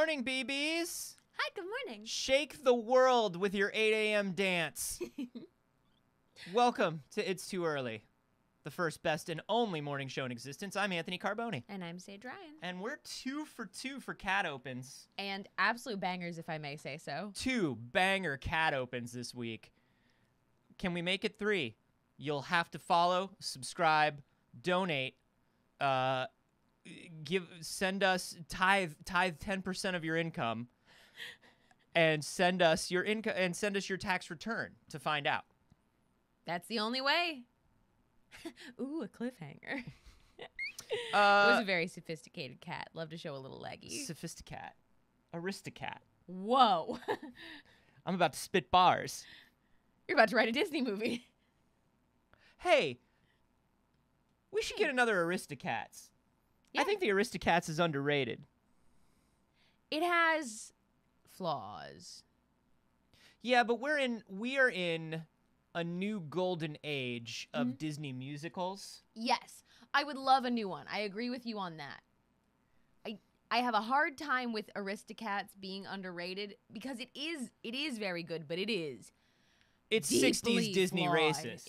morning, BBs. Hi, good morning. Shake the world with your 8 a.m. dance. Welcome to It's Too Early, the first, best, and only morning show in existence. I'm Anthony Carboni. And I'm Saige Ryan. And we're 2 for 2 for cat opens. And absolute bangers, if I may say so. 2 banger cat opens this week. Can we make it 3? You'll have to follow, subscribe, donate, send us tithe 10% of your income, and send us your income and send us your tax return to find out. That's the only way. Ooh, a cliffhanger. It was a very sophisticated cat. Love to show a little leggy. Sophisticat. Aristocat. Whoa. I'm about to spit bars. You're about to write a Disney movie. Hey, we should get another Aristocats. Yeah. I think the Aristocats is underrated. It has flaws. Yeah, but we are in a new golden age of Disney musicals. Yes, I would love a new one. I agree with you on that. I have a hard time with Aristocats being underrated because it is very good, but it's 60s Disney flawed. racist.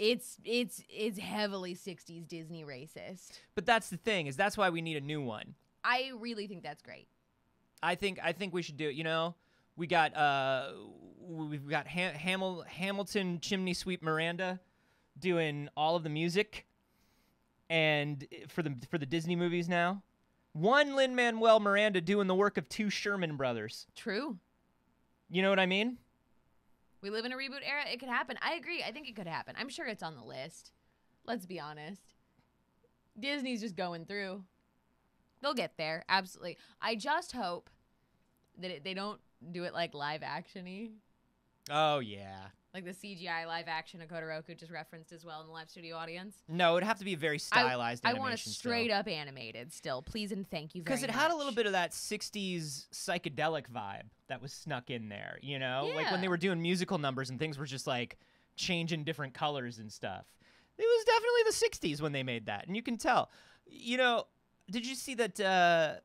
It's heavily 60s Disney racist. But that's the thing, is that's why we need a new one. I really think that's great. I think we should do it. You know, we've got Hamilton Chimney Sweep Miranda doing all of the music, and for the Disney movies now, one Lin-Manuel Miranda doing the work of 2 Sherman brothers. True. You know what I mean? We live in a reboot era. It could happen. I agree. I think it could happen. I'm sure it's on the list. Let's be honest. Disney's just going through. They'll get there. Absolutely. I just hope that they don't do it like live action-y. Oh, yeah. Like the CGI live action Okotoroku just referenced as well in the live studio audience. No, it'd have to be a very stylized animation. I want it straight up animated still. Please and thank you very much. Because it had a little bit of that 60s psychedelic vibe that was snuck in there, you know? Yeah. Like when they were doing musical numbers and things were just like changing different colors and stuff. It was definitely the 60s when they made that, and you can tell. You know, did you see that the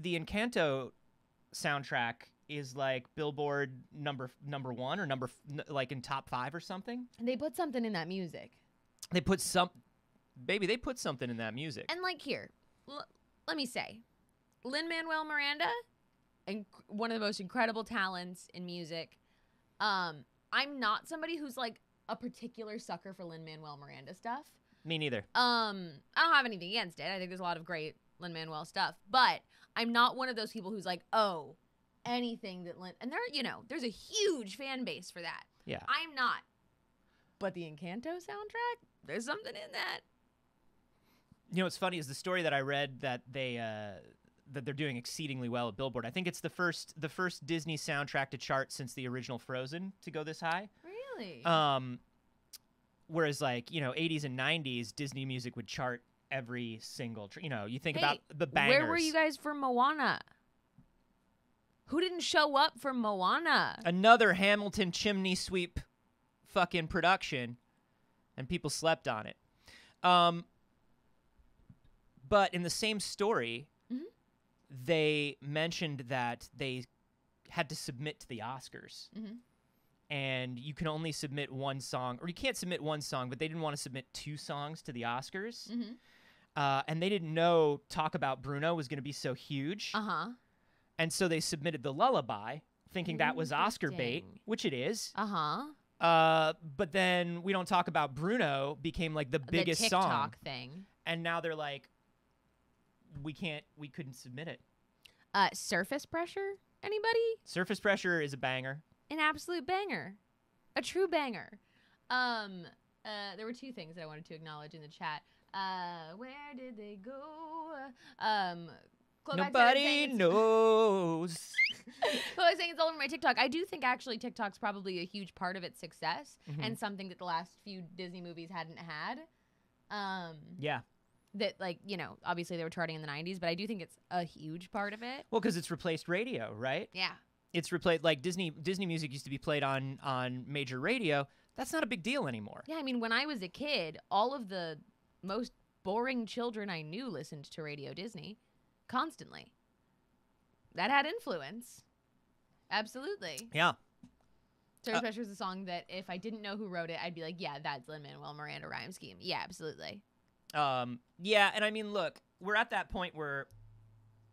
Encanto soundtrack is like Billboard number 1 or like in top 5 or something? They put something in that music. They put something in that music. And like here, let me say, Lin-Manuel Miranda, and one of the most incredible talents in music. I'm not somebody who's like a particular sucker for Lin-Manuel Miranda stuff. Me neither. I don't have anything against it. I think there's a lot of great Lin-Manuel stuff, but I'm not one of those people who's like, oh, anything that and there's a huge fan base for that. Yeah. I'm not. But the Encanto soundtrack, there's something in that. You know what's funny is the story that I read that they're doing exceedingly well at Billboard. I think it's the first Disney soundtrack to chart since the original Frozen to go this high. Really? Whereas like, 80s and 90s Disney music would chart every single you think about the bangers. Where were you guys for Moana? Who didn't show up for Moana? Another Hamilton Chimney Sweep fucking production, and people slept on it. But in the same story, they mentioned that they had to submit to the Oscars. And you can only submit one song, or you can't submit one song, but they didn't want to submit 2 songs to the Oscars. And they didn't know Talk About Bruno was going to be so huge. And so they submitted the Lullaby, thinking that was Oscar bait, which it is. But then We Don't Talk About Bruno became like the biggest TikTok song thing. And now they're like, we couldn't submit it. Surface Pressure, anybody? Surface Pressure is a banger. An absolute banger. A true banger. There were 2 things that I wanted to acknowledge in the chat. Where did they go? Nobody knows. Well, I was saying it's all over my TikTok. I do think actually TikTok's probably a huge part of its success and something that the last few Disney movies hadn't had. Yeah. That, like, obviously they were charting in the 90s, but I do think it's a huge part of it. Well, because it's replaced radio, right? Yeah. It's replaced, like Disney music used to be played on major radio. That's not a big deal anymore. Yeah, I mean, when I was a kid, all of the most boring children I knew listened to Radio Disney constantly. that had influence. Absolutely. Yeah. Surface Pressure is a song that if I didn't know who wrote it, I'd be like, yeah, that's Lin-Manuel Miranda rhyme scheme. Yeah, absolutely. Yeah, and I mean, look, we're at that point where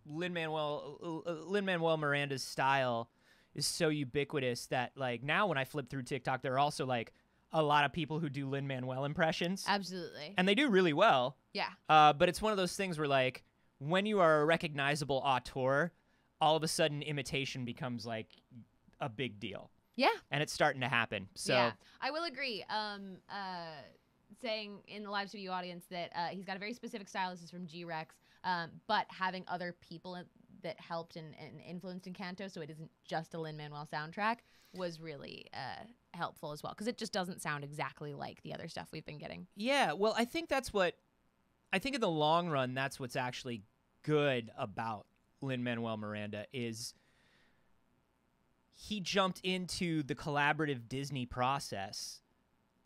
Lin-Manuel Miranda's style is so ubiquitous that, like, now when I flip through TikTok, there are also, like, a lot of people who do Lin-Manuel impressions. Absolutely. And they do really well. Yeah. But it's one of those things where, like, when you are a recognizable auteur, all of a sudden imitation becomes, like, a big deal. Yeah. And it's starting to happen. So yeah, I will agree. Saying in the live studio audience that he's got a very specific style. This is from G-Rex. But having other people that helped and influenced Encanto, so it isn't just a Lin-Manuel soundtrack, was really helpful as well, because it just doesn't sound exactly like the other stuff we've been getting. Yeah, well, I think in the long run, that's what's actually good about Lin-Manuel Miranda is he jumped into the collaborative Disney process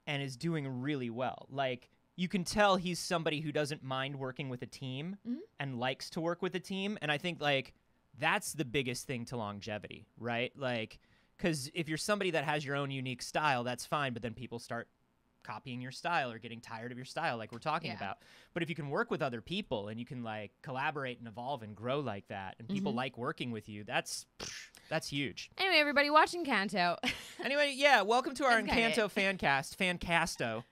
and is doing really well. Like, you can tell he's somebody who doesn't mind working with a team and likes to work with a team. And I think, like, that's the biggest thing to longevity, right? Like, because if you're somebody that has your own unique style, that's fine. But then people start copying your style or getting tired of your style, like we're talking about. But if you can work with other people and you can, like, collaborate and evolve and grow like that, and people like working with you, that's huge. Anyway, everybody, watch Encanto. Anyway, yeah, welcome to our Encanto Fancasto.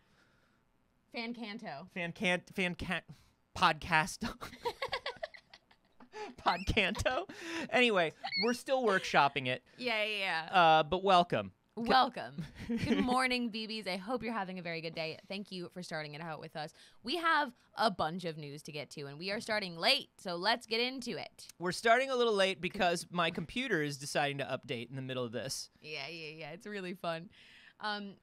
Podcasto. Podcanto. Anyway, we're still workshopping it. Yeah. But welcome. Welcome. Good morning, BBs. I hope you're having a very good day. Thank you for starting it out with us. We have a bunch of news to get to, and we are starting late, so let's get into it. We're starting a little late because my computer is deciding to update in the middle of this. Yeah. It's really fun.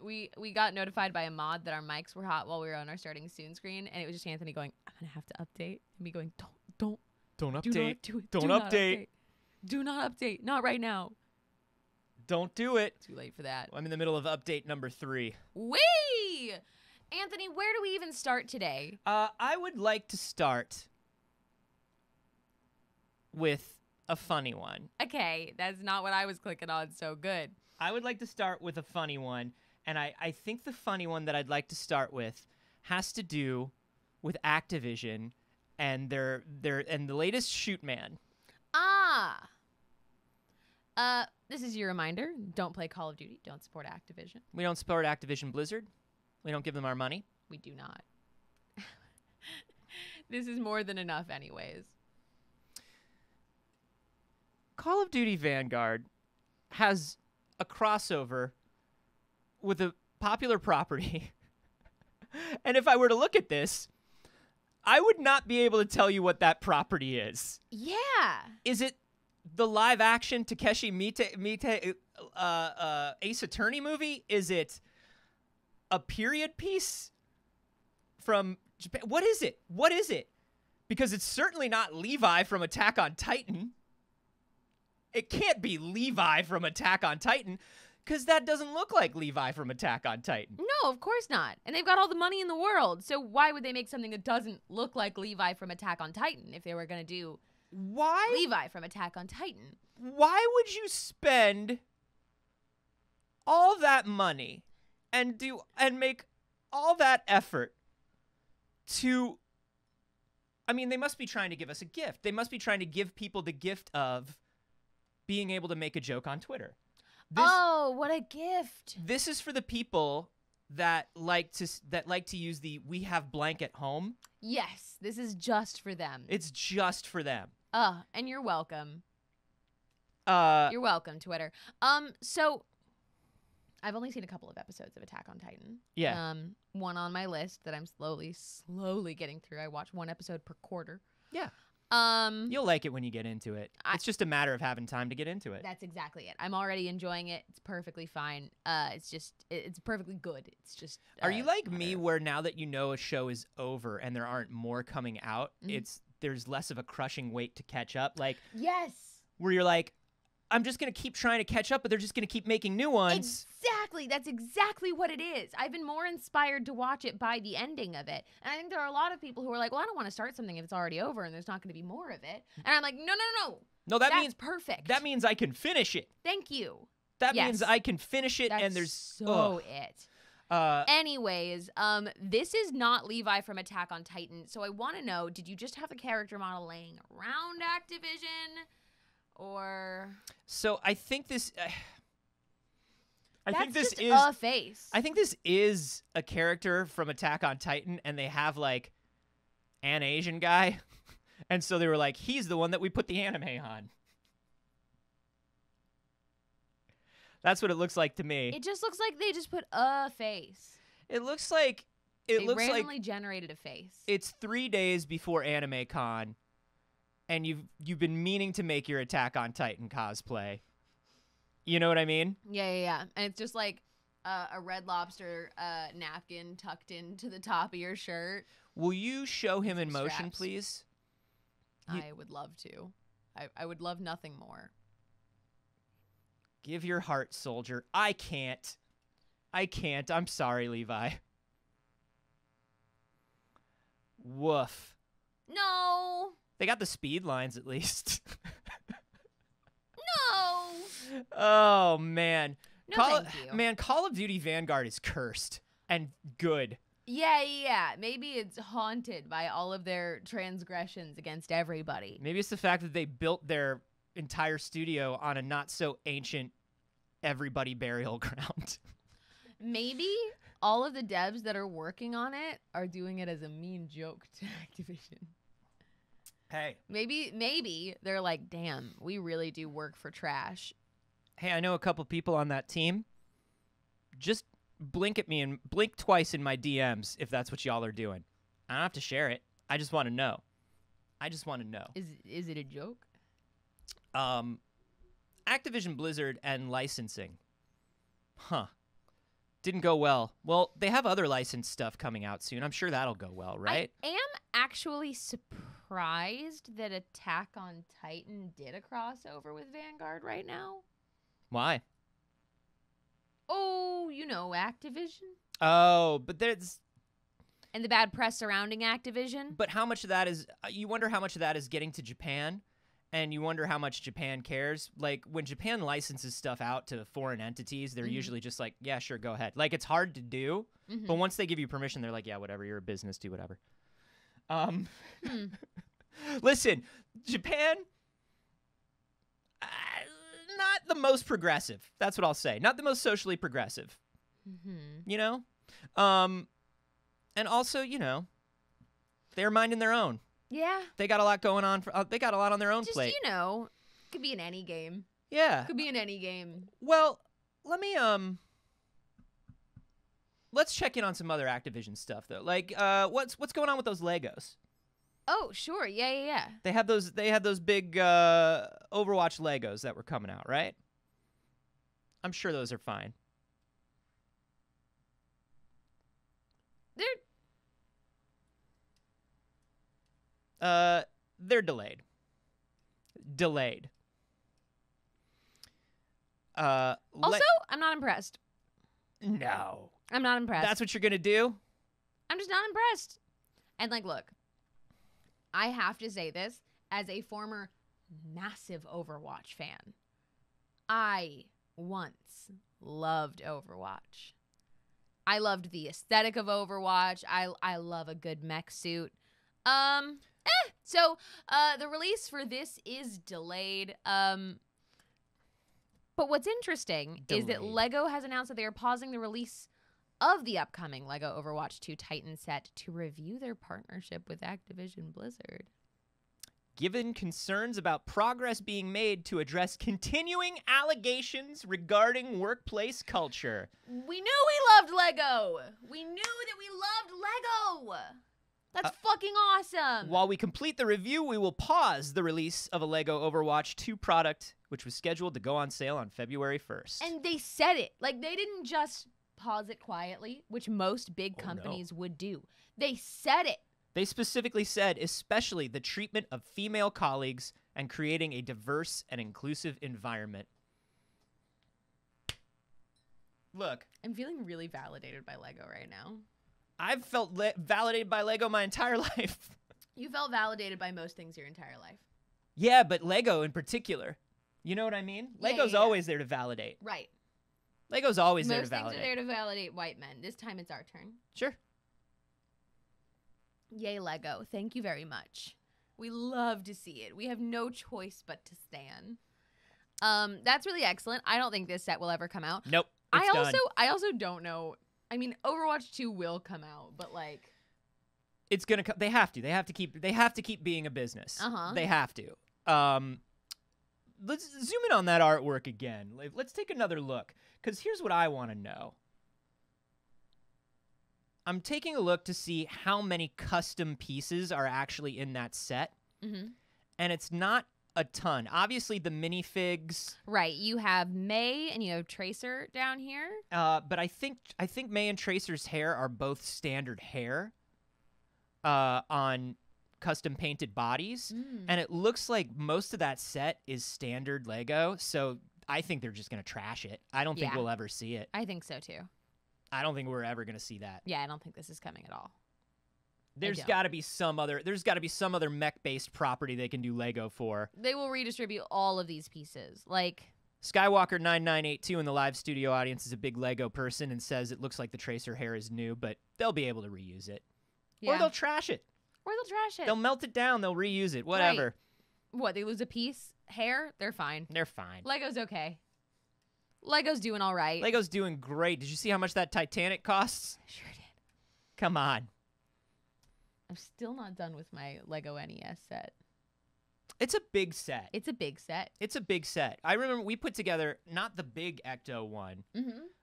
We got notified by a mod that our mics were hot while we were on our starting soon screen, and it was just Anthony going, I'm going to have to update, and me going, don't update. Do not do it. Don't update. Do not update. Not right now. Don't do it. Too late for that. I'm in the middle of update number 3. Whee! Anthony, where do we even start today? I would like to start with a funny one. Okay, that's not what I was clicking on, so good. I would like to start with a funny one, and I think the funny one that I'd like to start with has to do with Activision and their and the latest Shoot Man. This is your reminder. Don't play Call of Duty. Don't support Activision. We don't support Activision Blizzard. We don't give them our money. We do not. This is more than enough anyways. Call of Duty Vanguard has a crossover with a popular property. And if I were to look at this, I would not be able to tell you what that property is. Yeah. Is it the live-action Takeshi Miike Ace Attorney movie? Is it a period piece from Japan? What is it? What is it? Because it's certainly not Levi from Attack on Titan. It can't be Levi from Attack on Titan, because that doesn't look like Levi from Attack on Titan. No, of course not. And they've got all the money in the world, so why would they make something that doesn't look like Levi from Attack on Titan if they were going to do Levi from Attack on Titan? Why would you spend all that money and make all that effort to... I mean, they must be trying to give us a gift. They must be trying to give people the gift of being able to make a joke on Twitter. Oh, what a gift. This is for the people that like to use the "we have blank at home." Yes, this is just for them. It's just for them. And you're welcome. You're welcome, Twitter. So I've only seen a couple of episodes of Attack on Titan. Yeah. One on my list that I'm slowly getting through. I watch one episode per quarter. Yeah. You'll like it when you get into it. It's just a matter of having time to get into it. That's exactly it. I'm already enjoying it. It's perfectly fine. It's perfectly good. It's just. Are you like me, where now that you know a show is over and there aren't more coming out, there's less of a crushing weight to catch up? Like, yes. Where you're like, I'm just gonna keep trying to catch up, but they're just gonna keep making new ones. Exactly. That's exactly what it is. I've been more inspired to watch it by the ending of it. And I think there are a lot of people who are like, well, I don't want to start something if it's already over and there's not going to be more of it. And I'm like, no. No, that That's means perfect. That means I can finish it. Thank you. That Yes. means I can finish it, That's and there's so it. Uh, Anyways, this is not Levi from Attack on Titan, so I want to know: did you just have the character model laying around Activision, or? So I think this. I think this just is a face. I think this is a character from Attack on Titan, and they have like an Asian guy, and so they were like, he's the one that we put the anime on. That's what it looks like to me. It just looks like they just put a face. It looks like They randomly generated a face. It's 3 days before Anime Con, and you've been meaning to make your Attack on Titan cosplay. You know what I mean? Yeah. And it's just like a Red Lobster napkin tucked into the top of your shirt. Will you show him in motion, straps. please? I would love to. I would love nothing more. Give your heart, soldier. I can't. I'm sorry, Levi. Woof. No. They got the speed lines at least. No. Oh, man. No, thank you. Man, Call of Duty Vanguard is cursed and good. Yeah. Maybe it's haunted by all of their transgressions against everybody. Maybe it's the fact that they built their entire studio on a not so ancient everybody burial ground. Maybe all of the devs that are working on it are doing it as a mean joke to Activision. Hey. Maybe they're like, damn, we really do work for trash. Hey, I know a couple people on that team. Just blink at me and blink twice in my DMs if that's what y'all are doing. I don't have to share it. I just want to know. Is it a joke? Activision Blizzard and licensing. Didn't go well. Well, they have other licensed stuff coming out soon. I'm sure that'll go well, right? I am actually surprised that Attack on Titan did a crossover with Vanguard right now. Why? Oh, you know, Activision. Oh, but there's... And the bad press surrounding Activision. But how much of that is... you wonder how much of that is getting to Japan, and you wonder how much Japan cares. Like, when Japan licenses stuff out to foreign entities, they're usually just like, yeah, sure, go ahead. Like, it's hard to do, but once they give you permission, they're like, yeah, whatever, you're a business, do whatever. Listen, Japan... not the most progressive. That's what I'll say. Not the most socially progressive. You know? And also, you know, they're minding their own. Yeah. They got a lot going on. They got a lot on their own plate. Just, you know, could be in any game. Yeah. Could be in any game. Well, let me, let's check in on some other Activision stuff, though. Like, what's going on with those Legos? Oh, sure. Yeah. They had those big Overwatch Legos that were coming out, right? I'm sure those are fine. They're delayed. Also, I'm not impressed. No. I'm not impressed. That's what you're gonna do? I'm just not impressed. And like, look, I have to say this as a former massive Overwatch fan. I once loved Overwatch. I loved the aesthetic of Overwatch. I love a good mech suit. So the release for this is delayed. But what's interesting is that LEGO has announced that they are pausing the release of the upcoming LEGO Overwatch 2 Titan set to review their partnership with Activision Blizzard. Given concerns about progress being made to address continuing allegations regarding workplace culture. We knew we loved LEGO. We knew that we loved LEGO. That's fucking awesome. While we complete the review, we will pause the release of a LEGO Overwatch 2 product, which was scheduled to go on sale on February 1st. And they said it. Like, they didn't just pause it quietly, which most big companies would do. They said it. They specifically said, especially the treatment of female colleagues and creating a diverse and inclusive environment. Look. I'm feeling really validated by LEGO right now. I've felt validated by LEGO my entire life. You felt validated by most things your entire life. Yeah, but Lego in particular. You know what I mean? Yeah, Lego's yeah. always there to validate. Right. Lego's always there to Most things validate. are there to validate white men. This time it's our turn. Sure. Yay, Lego. Thank you very much. We love to see it. We have no choice but to stan. That's really excellent. I don't think this set will ever come out. Nope. It's done. I also don't know. I mean, Overwatch 2 will come out, but like It's gonna. They have to. They have to keep being a business. They have to. Let's zoom in on that artwork again. Let's take another look, because here's what I want to know. I'm taking a look to see how many custom pieces are actually in that set, and it's not a ton. Obviously, the minifigs. Right. You have May and you have Tracer down here. But I think May and Tracer's hair are both standard hair. On custom painted bodies, and it looks like most of that set is standard Lego, so I think they're just gonna trash it. I don't think we'll ever see it. I think so too. I don't think we're ever gonna see that. Yeah, I don't think this is coming at all. There's got to be some other mech-based property they can do Lego for. They will redistribute all of these pieces. Like Skywalker9982 in the live studio audience is a big Lego person and says it looks like the Tracer hair is new, but they'll be able to reuse it. Yeah. Or they'll trash it. They'll melt it down. They'll reuse it. Whatever. Right. What, they lose a piece? Hair? They're fine. They're fine. Lego's okay. Lego's doing all right. Lego's doing great. Did you see how much that Titanic costs? I sure did. Come on. I'm still not done with my Lego NES set. It's a big set. It's a big set. It's a big set. I remember we put together not the big Ecto one,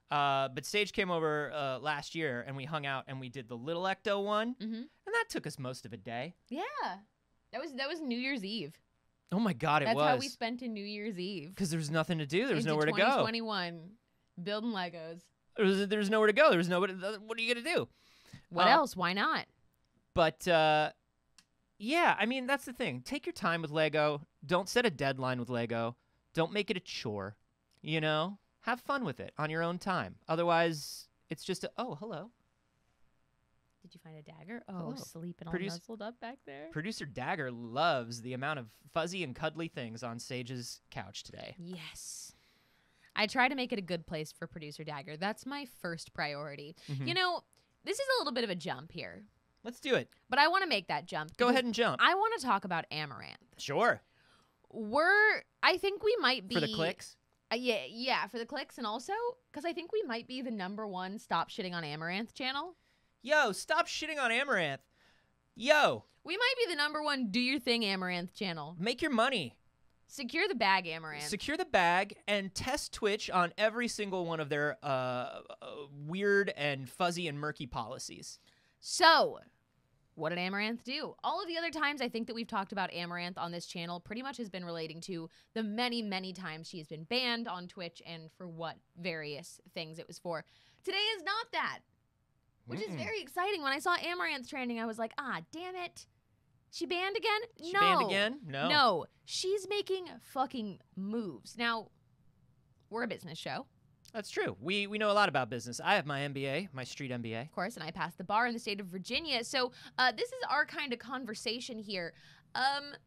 but Saige came over last year and we hung out and we did the little Ecto one, and that took us most of a day. Yeah, that was New Year's Eve. Oh my God, That's how we spent a New Year's Eve. Because there was nothing to do. There was Into nowhere to go. 2021, building Legos. There was nowhere to go. There was nobody. What are you gonna do? What else? Why not? But yeah, I mean that's the thing. Take your time with Lego. Don't set a deadline with Lego. Don't make it a chore. You know, have fun with it on your own time. Otherwise, it's just oh, hello. Did you find a dagger? Oh, Hello. sleeping all nuzzled up back there. Producer Dagger loves the amount of fuzzy and cuddly things on Saige's couch today. Yes. I try to make it a good place for Producer Dagger. That's my first priority. You know, this is a little bit of a jump here. Let's do it. But I want to make that jump. Go ahead and jump. I want to talk about Amouranth. Sure. I think we might be... For the clicks? Yeah, for the clicks, and also because I think we might be the #1 Stop Shitting on Amouranth channel. Yo, stop shitting on Amouranth. Yo. We might be the #1 Do Your Thing Amouranth channel. Make your money. Secure the bag, Amouranth. Secure the bag and test Twitch on every single one of their weird and fuzzy and murky policies. So, what did Amouranth do? All of the other times I think that we've talked about Amouranth on this channel pretty much has been relating to the many, many times she has been banned on Twitch and for what various things it was for. Today is not that, which is very exciting. When I saw Amouranth trending, I was like, ah, damn it. She banned again? She banned again? No. No. She's making fucking moves. Now, we're a business show. That's true. We know a lot about business. I have my MBA, my street MBA. Of course, and I passed the bar in the state of Virginia. So this is our kind of conversation here. Amouranth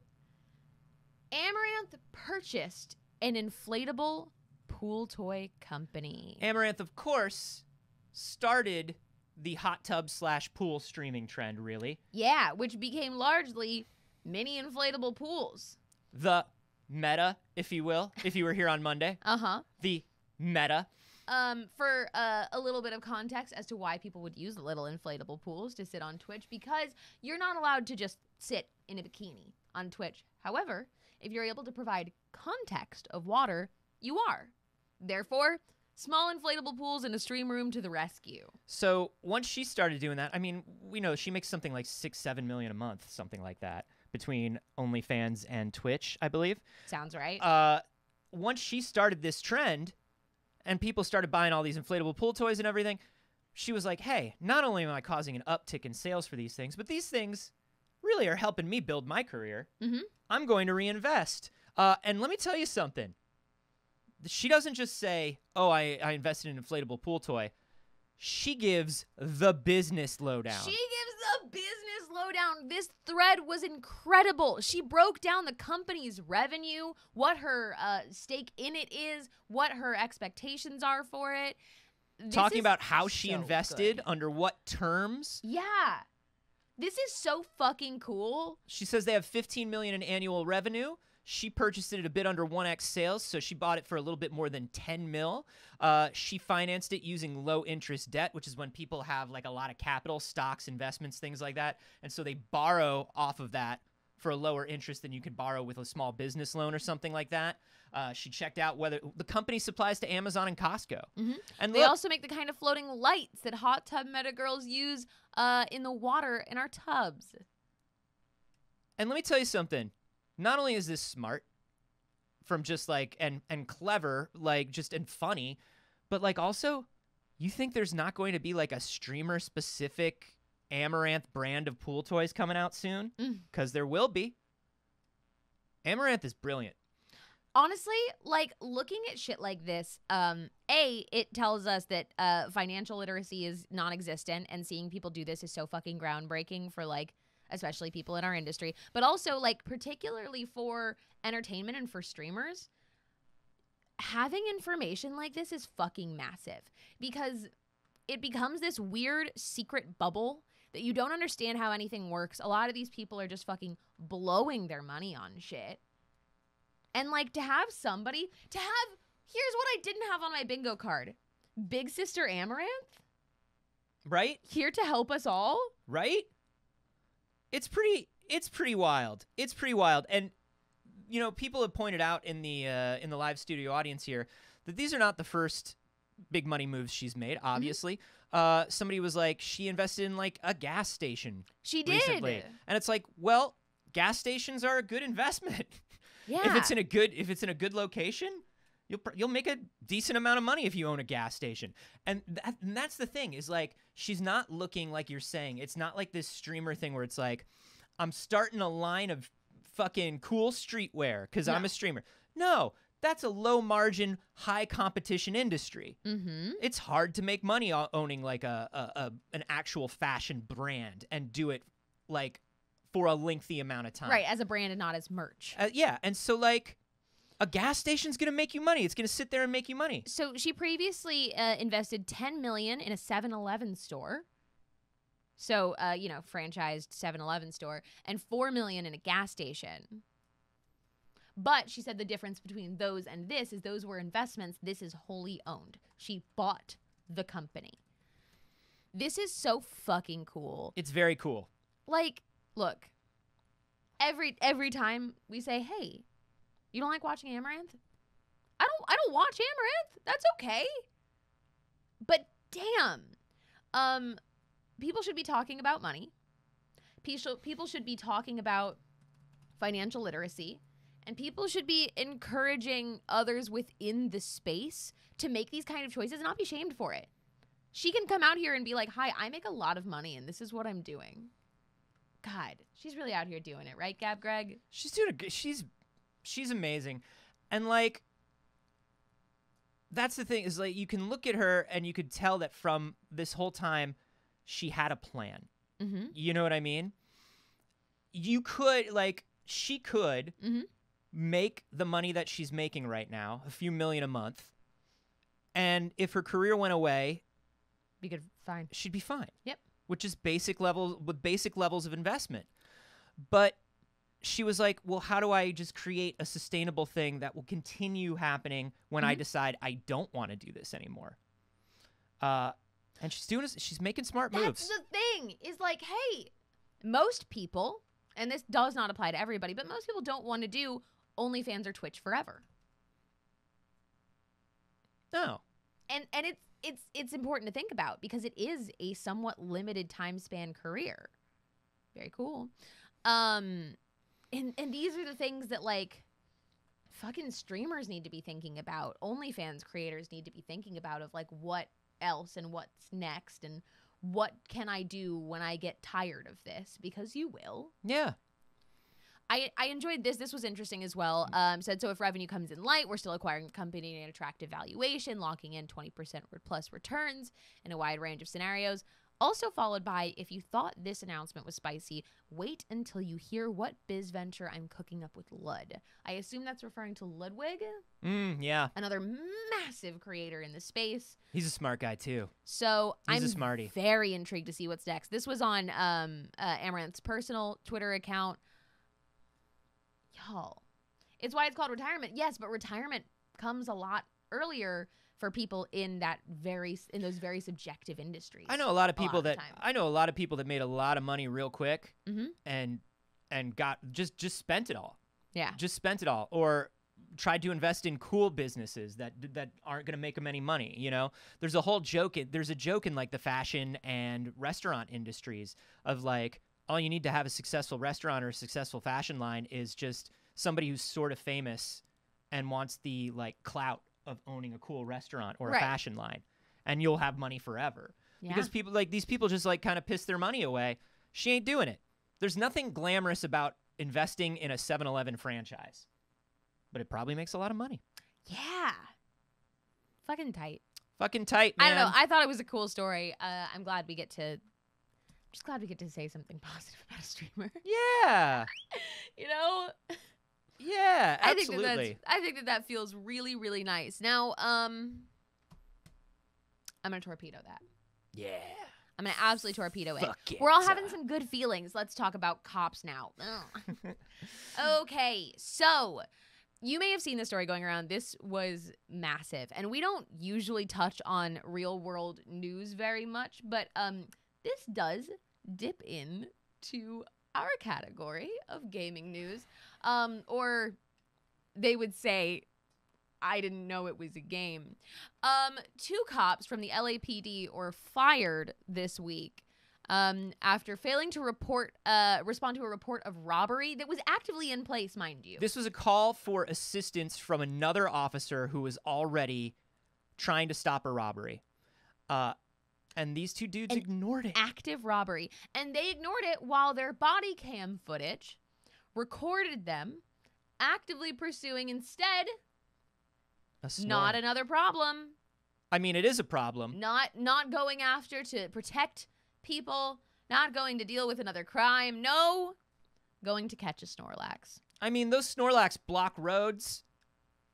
purchased an inflatable pool toy company. Amouranth, of course, started the hot tub / pool streaming trend, really. Yeah, which became largely mini inflatable pools. The meta, if you will, if you were here on Monday. The meta. For a little bit of context as to why people would use little inflatable pools to sit on Twitch, because you're not allowed to just sit in a bikini on Twitch. However, if you're able to provide context of water, you are. Therefore, small inflatable pools in a stream room to the rescue. So once she started doing that, I mean, we know she makes something like $6-7 million a month, something like that, between OnlyFans and Twitch, I believe. Sounds right. Once she started this trend, and people started buying all these inflatable pool toys and everything, she was like, hey, not only am I causing an uptick in sales for these things, but these things really are helping me build my career. I'm going to reinvest. And let me tell you something. She doesn't just say, oh, I invested in an inflatable pool toy. She gives the business lowdown. She gives the business lowdown wrong. This thread was incredible. She broke down the company's revenue, what her stake in it is, what her expectations are for it. Talking about how she invested, under what terms. Yeah. This is so fucking cool. She says they have $15 million in annual revenue. She purchased it at a bit under 1x sales, so she bought it for a little bit more than 10 mil. She financed it using low interest debt, which is when people have like a lot of capital, stocks, investments, things like that. And so they borrow off of that for a lower interest than you could borrow with a small business loan or something like that. She checked out whether the company supplies to Amazon and Costco. Mm-hmm. And they also make the kind of floating lights that hot tub meta girls use in the water in our tubs. And let me tell you something. Not only is this smart from just like and clever, like just and funny, but like also you think there's not going to be like a streamer specific Amouranth brand of pool toys coming out soon? Because there will be. Amouranth is brilliant. Honestly, like looking at shit like this, it tells us that financial literacy is non-existent, and seeing people do this is so fucking groundbreaking for like especially people in our industry, but also like particularly for entertainment and for streamers. Having information like this is fucking massive because it becomes this weird secret bubble that you don't understand how anything works. A lot of these people are just fucking blowing their money on shit. And like to have somebody, here's what I didn't have on my bingo card. Big Sister Amouranth. Right? Here to help us all. Right? It's pretty wild. It's pretty wild. And you know, people have pointed out in the live studio audience here that these are not the first big money moves she's made, obviously. Somebody was like, she invested in like a gas station. She did. Recently. And it's like, well, gas stations are a good investment. Yeah. If it's in a good location, you'll make a decent amount of money if you own a gas station. And that's the thing is like, she's not looking like you're saying. It's not like this streamer thing where it's like, I'm starting a line of fucking cool streetwear because I'm a streamer. No, that's a low margin, high competition industry. Mm-hmm. It's hard to make money owning like an actual fashion brand and do it like for a lengthy amount of time. Right, as a brand and not as merch. Yeah, and so like a gas station's going to make you money. It's going to sit there and make you money. So she previously invested $10 million in a 7-Eleven store. So, franchised 7-Eleven store, and $4 million in a gas station. But she said the difference between those and this is those were investments. This is wholly owned. She bought the company. This is so fucking cool. It's very cool. Like, look, every time we say, hey, you don't like watching Amouranth? I don't watch Amouranth. That's okay. But damn, people should be talking about money. People should be talking about financial literacy. And people should be encouraging others within the space to make these kind of choices and not be shamed for it. She can come out here and be like, hi, I make a lot of money and this is what I'm doing. God, she's really out here doing it, right, Gab Greg? She's doing she's amazing. And like, that's the thing is like, you can look at her and you could tell that from this whole time, she had a plan. Mm-hmm. You know what I mean? You could she could make the money that she's making right now, a few million a month. And if her career went away, fine. She'd be fine. Yep. Which is basic levels of investment. But she was like, well, how do I just create a sustainable thing that will continue happening when I decide I don't want to do this anymore? And she's making smart moves. That's the thing is like, hey, most people, and this does not apply to everybody, but most people don't want to do OnlyFans or Twitch forever. No. And it's important to think about because it is a somewhat limited time span career. Very cool. And these are the things that like fucking streamers need to be thinking about. OnlyFans creators need to be thinking about of like what else and what's next and what can I do when I get tired of this, because you will. Yeah. I enjoyed this. This was interesting as well. Said, so if revenue comes in light, we're still acquiring the company at an attractive valuation, locking in 20% plus returns in a wide range of scenarios. Also followed by, if you thought this announcement was spicy, wait until you hear what biz venture I'm cooking up with Lud. I assume that's referring to Ludwig? Yeah. Another massive creator in the space. He's a smart guy, too. So He's I'm a smarty. very intrigued to see what's next. This was on Amouranth's personal Twitter account. Y'all, it's why it's called retirement. Yes, but retirement comes a lot earlier for people in those very subjective industries. I know a lot of people that made a lot of money real quick and got just spent it all. Yeah. Just spent it all, or tried to invest in cool businesses that aren't going to make them any money, you know? There's a whole joke in like the fashion and restaurant industries of like, all you need to have a successful restaurant or a successful fashion line is just somebody who's sort of famous and wants the like clout of owning a cool restaurant or a fashion line, and you'll have money forever. Yeah. Because these people just like kind of piss their money away. She ain't doing it. There's nothing glamorous about investing in a 7-Eleven franchise, but it probably makes a lot of money. Yeah. Fucking tight. Fucking tight, man. I don't know. I thought it was a cool story. I'm glad we get to say something positive about a streamer. Yeah. You know? Yeah, absolutely. I think that feels really, really nice. Now, I'm going to torpedo that. Yeah. I'm going to absolutely torpedo it. Fuck it. We're all having some good feelings. Let's talk about cops now. Okay, so you may have seen the story going around. This was massive. And we don't usually touch on real world news very much, but this does dip in to our category of gaming news. Or they would say, I didn't know it was a game. 2 cops from the LAPD were fired this week after failing to respond to a report of robbery that was actively in place, mind you. This was a call for assistance from another officer who was already trying to stop a robbery. And these 2 dudes ignored it. Active robbery. And they ignored it while their body cam footage recorded them actively pursuing instead not another problem. I mean, it is a problem. Not going after to protect people, not going to deal with another crime. No, going to catch a Snorlax. I mean, those Snorlax block roads,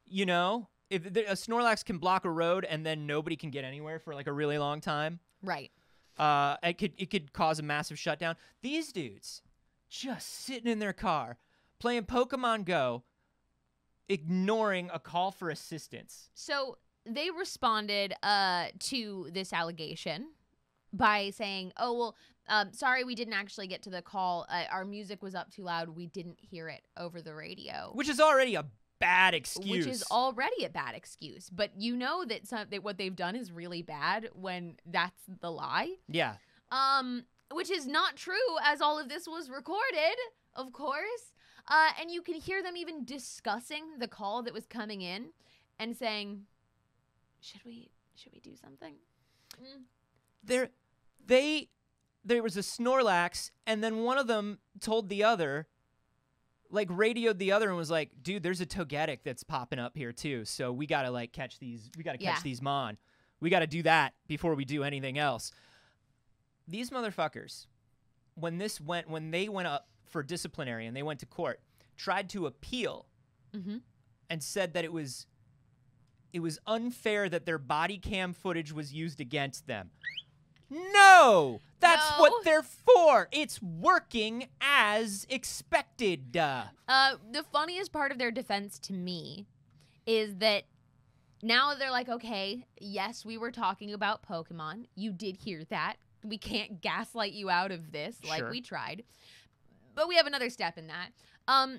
you know? If a Snorlax can block a road and then nobody can get anywhere for like a really long time. Right. It could cause a massive shutdown. These dudes just sitting in their car playing Pokemon Go, ignoring a call for assistance. So they responded to this allegation by saying, oh, well, sorry, we didn't actually get to the call. Our music was up too loud. We didn't hear it over the radio. Which is already a bad excuse. Which is already a bad excuse. But you know that what they've done is really bad when that's the lie. Yeah. Which is not true, as all of this was recorded, of course. And you can hear them even discussing the call that was coming in and saying, should we do something? There was a Snorlax, and then one of them told the other, like radioed the other and was like, dude, there's a Togetic that's popping up here too. So we got to like catch these. We got to catch these Mon. We got to do that before we do anything else. These motherfuckers, when they went up for disciplinary and they went to court, tried to appeal and said that it was unfair that their body cam footage was used against them. No! That's what they're for! It's working as expected. The funniest part of their defense to me is that now they're like, okay, yes, we were talking about Pokemon. You did hear that. We can't gaslight you out of this like we tried. But we have another step in that.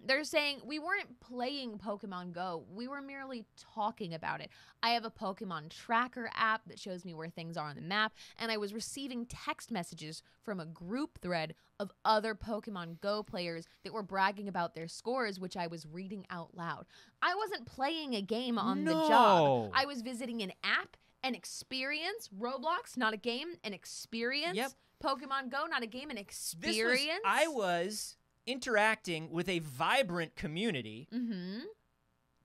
They're saying we weren't playing Pokemon Go. We were merely talking about it. I have a Pokemon tracker app that shows me where things are on the map, and I was receiving text messages from a group thread of other Pokemon Go players that were bragging about their scores, which I was reading out loud. I wasn't playing a game on the job. I was visiting an app, an experience. Roblox, not a game, an experience. Yep. Pokemon Go, not a game, an experience. I was interacting with a vibrant community,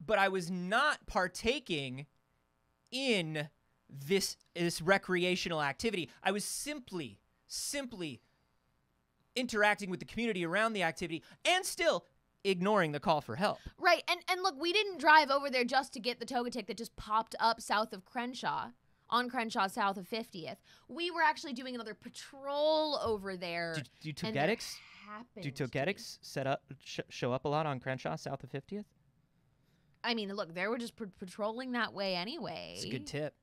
but I was not partaking in this recreational activity. I was simply simply interacting with the community around the activity and still ignoring the call for help. Right, and look, we didn't drive over there just to get the togetic that just popped up south of Crenshaw, on Crenshaw south of 50th. We were actually doing another patrol over there. Do togetics show up a lot on Crenshaw south of 50th? I mean, look, they were just patrolling that way anyway. It's a good tip.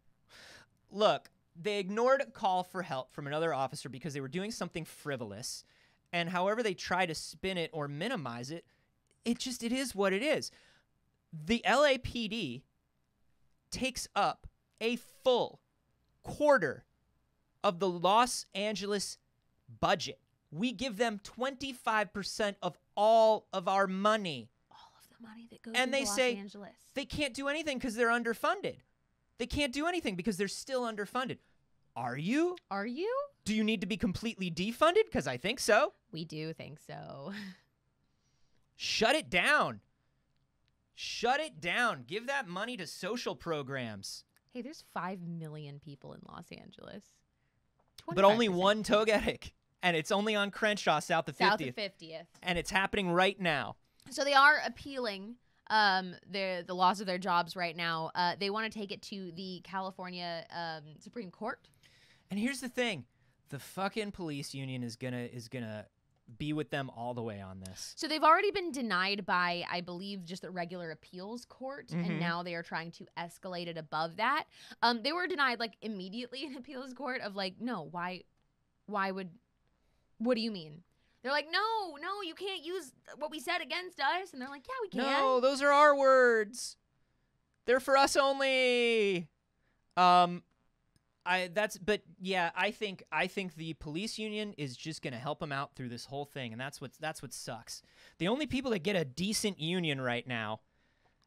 Look, they ignored a call for help from another officer because they were doing something frivolous, and however they try to spin it or minimize it, it is what it is. The LAPD takes up a full quarter of the Los Angeles budget. We give them 25% of all of our money. All of the money that goes and into they Los say Angeles. They can't do anything because they're underfunded. They can't do anything because they're still underfunded. Are you? Are you? Do you need to be completely defunded? Because I think so. We do think so. Shut it down. Shut it down. Give that money to social programs. Hey, there's 5 million people in Los Angeles. But only one togetic. And it's only on Crenshaw, south of 50th. South of 50th. And it's happening right now. So they are appealing the loss of their jobs right now. They want to take it to the California Supreme Court. And here's the thing. The fucking police union is gonna be with them all the way on this. So they've already been denied by, I believe, just the regular appeals court, and now they are trying to escalate it above that. They were denied like immediately in appeals court of like, no, why would, what do you mean? They're like, no, you can't use what we said against us. And they're like, yeah, we can. No, those are our words. They're for us only. I think the police union is just gonna help them out through this whole thing, and that's what sucks. The only people that get a decent union right now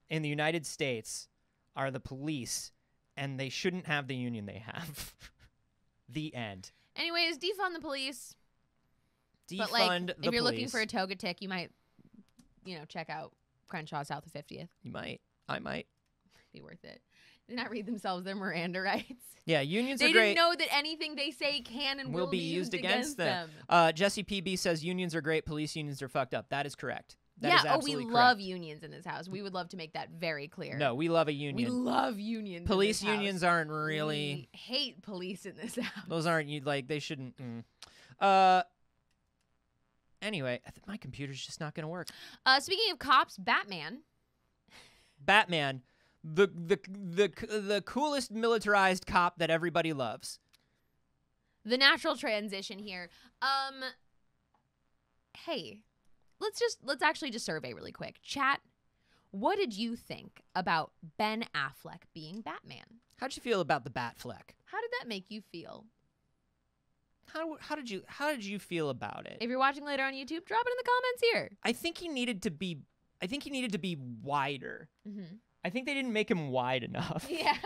in the United States are the police, and they shouldn't have the union they have. The end. Anyways, defund the poliase. Defund but like, the if you're police. looking for a togetic, you might, check out Crenshaw south of 50th. You might. I might. Be worth it. Did not read themselves their Miranda rights. Yeah, unions are great. They didn't know that anything they say can and will be used against them. Jesse PB says unions are great, police unions are fucked up. That is correct. That is absolutely correct. Love unions in this house. We would love to make that very clear. No, we love a union. We love unions. Police in this unions house. aren't really. We hate police in this house. Those aren't like they shouldn't. Anyway, my computer's just not gonna work. Speaking of cops, Batman. The coolest militarized cop that everybody loves. The natural transition here. Hey, let's actually just survey really quick. Chat, what did you think about Ben Affleck being Batman? How'd you feel about the Batfleck? How did that make you feel? How did you feel about it? If you're watching later on YouTube, drop it in the comments here. I think he needed to be wider. Mm-hmm. I think they didn't make him wide enough. Yeah.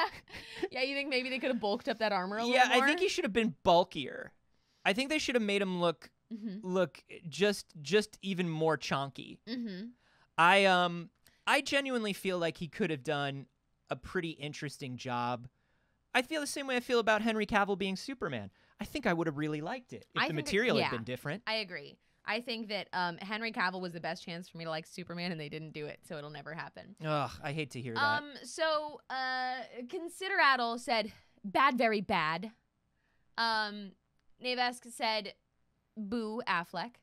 Yeah, you think maybe they could have bulked up that armor a little more? Yeah, I think he should have been bulkier. I think they should have made him look just even more chonky. Mm-hmm. I genuinely feel like he could have done a pretty interesting job. I feel the same way I feel about Henry Cavill being Superman. I think I would have really liked it if the material had been different. I agree. I think that Henry Cavill was the best chance for me to like Superman, and they didn't do it, so it'll never happen. Ugh, I hate to hear that. So, Consideraddle said, bad, very bad. Navesk said, boo, Affleck.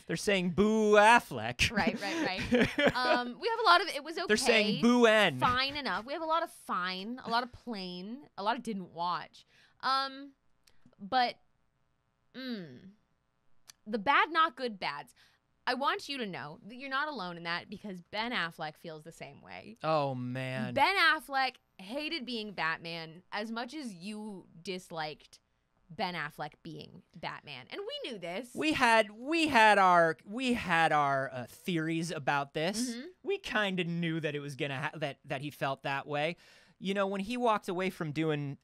They're saying boo Affleck. Right. We have a lot of, it was okay. They're saying boo N. Fine enough. We have a lot of fine, a lot of plain, a lot of didn't watch. But, the bad, not good bads. I want you to know that you're not alone in that because Ben Affleck feels the same way. Oh, man. Ben Affleck hated being Batman as much as you disliked Ben Affleck being Batman. And we knew this. We had our theories about this. Mm-hmm. We kind of knew that it was going to that he felt that way. You know, when he walked away from doing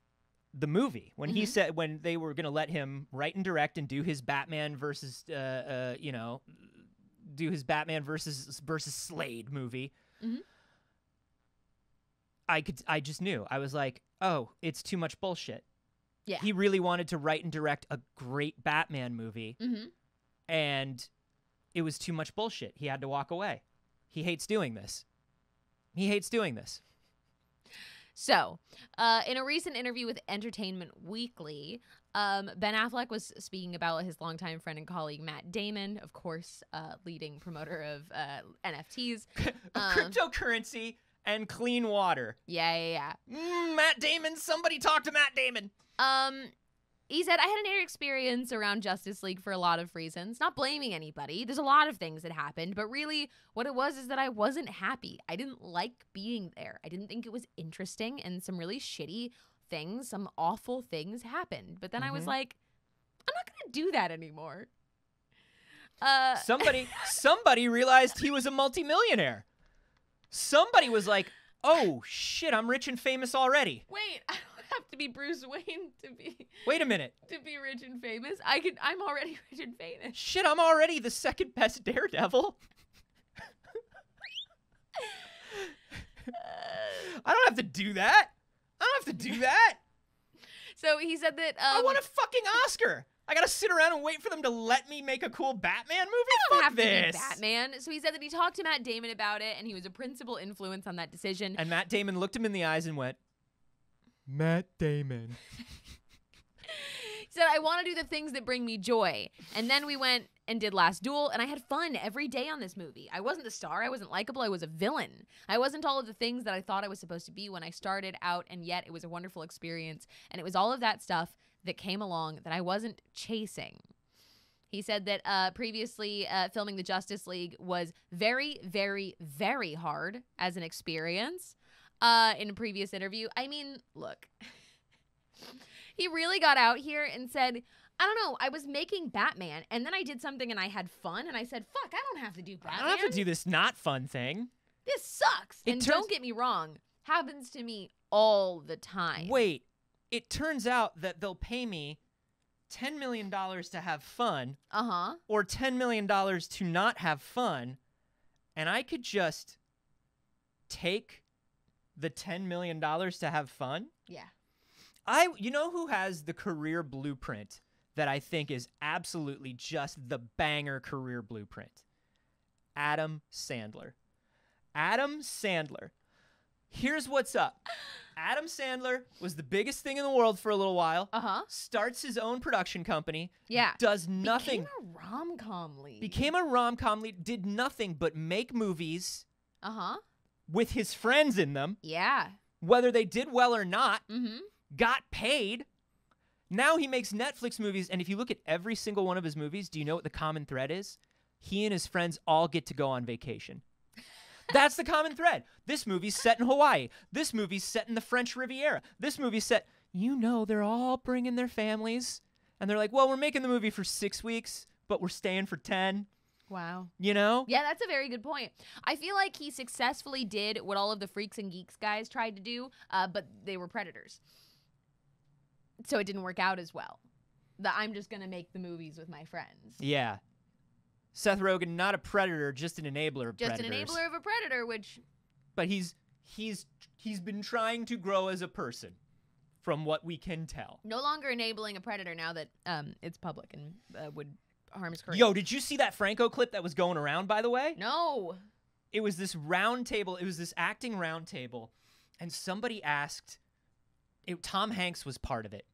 the movie, when he said when they were going to let him write and direct and do his Batman versus do his Batman versus Slade movie. Mm-hmm. I just knew. I was like, "Oh, it's too much bullshit." Yeah. He really wanted to write and direct a great Batman movie, and it was too much bullshit. He had to walk away. He hates doing this. So, in a recent interview with Entertainment Weekly, Ben Affleck was speaking about his longtime friend and colleague Matt Damon, of course, leading promoter of NFTs. Cryptocurrency and clean water. Yeah. Matt Damon, somebody talk to Matt Damon. He said, I had an inner experience around Justice League for a lot of reasons. Not blaming anybody. There's a lot of things that happened. But really, what it was is that I wasn't happy. I didn't like being there. I didn't think it was interesting. And some really shitty things, some awful things happened. But then I was like, I'm not going to do that anymore. Somebody realized he was a multimillionaire. Somebody was like, oh, shit, I'm rich and famous already. Wait, I don't have to be Bruce Wayne to be... Wait a minute. To be rich and famous. I'm already rich and famous. Shit, I'm already the second best Daredevil. I don't have to do that. So he said that... I want a fucking Oscar. I gotta sit around and wait for them to let me make a cool Batman movie? I don't have this. to be Batman. So he said that he talked to Matt Damon about it, and he was a principal influence on that decision. And Matt Damon looked him in the eyes and went, Matt Damon. He said, I want to do the things that bring me joy. And then we went and did Last Duel, and I had fun every day on this movie. I wasn't the star. I wasn't likable. I was a villain. I wasn't all of the things that I thought I was supposed to be when I started out, and yet it was a wonderful experience. And it was all of that stuff that came along that I wasn't chasing. He said that previously filming the Justice League was very, very, very hard as an experience in a previous interview. I mean, look, he really got out here and said, I don't know, I was making Batman, and then I did something and I had fun, and I said, fuck, I don't have to do Batman. I don't have to do this not fun thing. This sucks. And don't get me wrong, happens to me all the time. Wait. It turns out that they'll pay me $10 million to have fun, or $10 million to not have fun, and I could just take the $10 million to have fun? Yeah. You know who has the career blueprint that I think is absolutely just the banger career blueprint? Adam Sandler. Adam Sandler. Here's what's up. Adam Sandler was the biggest thing in the world for a little while. Starts his own production company. Yeah. Does nothing. Became a rom-com lead. Did nothing but make movies. With his friends in them. Yeah. Whether they did well or not. Got paid. Now he makes Netflix movies, and if you look at every single one of his movies, do you know what the common thread is? He and his friends all get to go on vacation. That's the common thread. This movie's set in Hawaii. This movie's set in the French Riviera. This movie's set, they're all bringing their families. And they're like, well, we're making the movie for 6 weeks, but we're staying for 10. Wow. You know? Yeah, that's a very good point. I feel like he successfully did what all of the Freaks and Geeks guys tried to do, but they were predators. So it didn't work out as well. I'm just going to make the movies with my friends. Yeah. Seth Rogen, not a predator, just an enabler of predators. Just an enabler of a predator, which... But he's been trying to grow as a person, from what we can tell. No longer enabling a predator now that it's public and would harm his career. Yo, did you see that Franco clip that was going around, by the way? No. It was this round table. It was this acting round table, and somebody asked... Tom Hanks was part of it.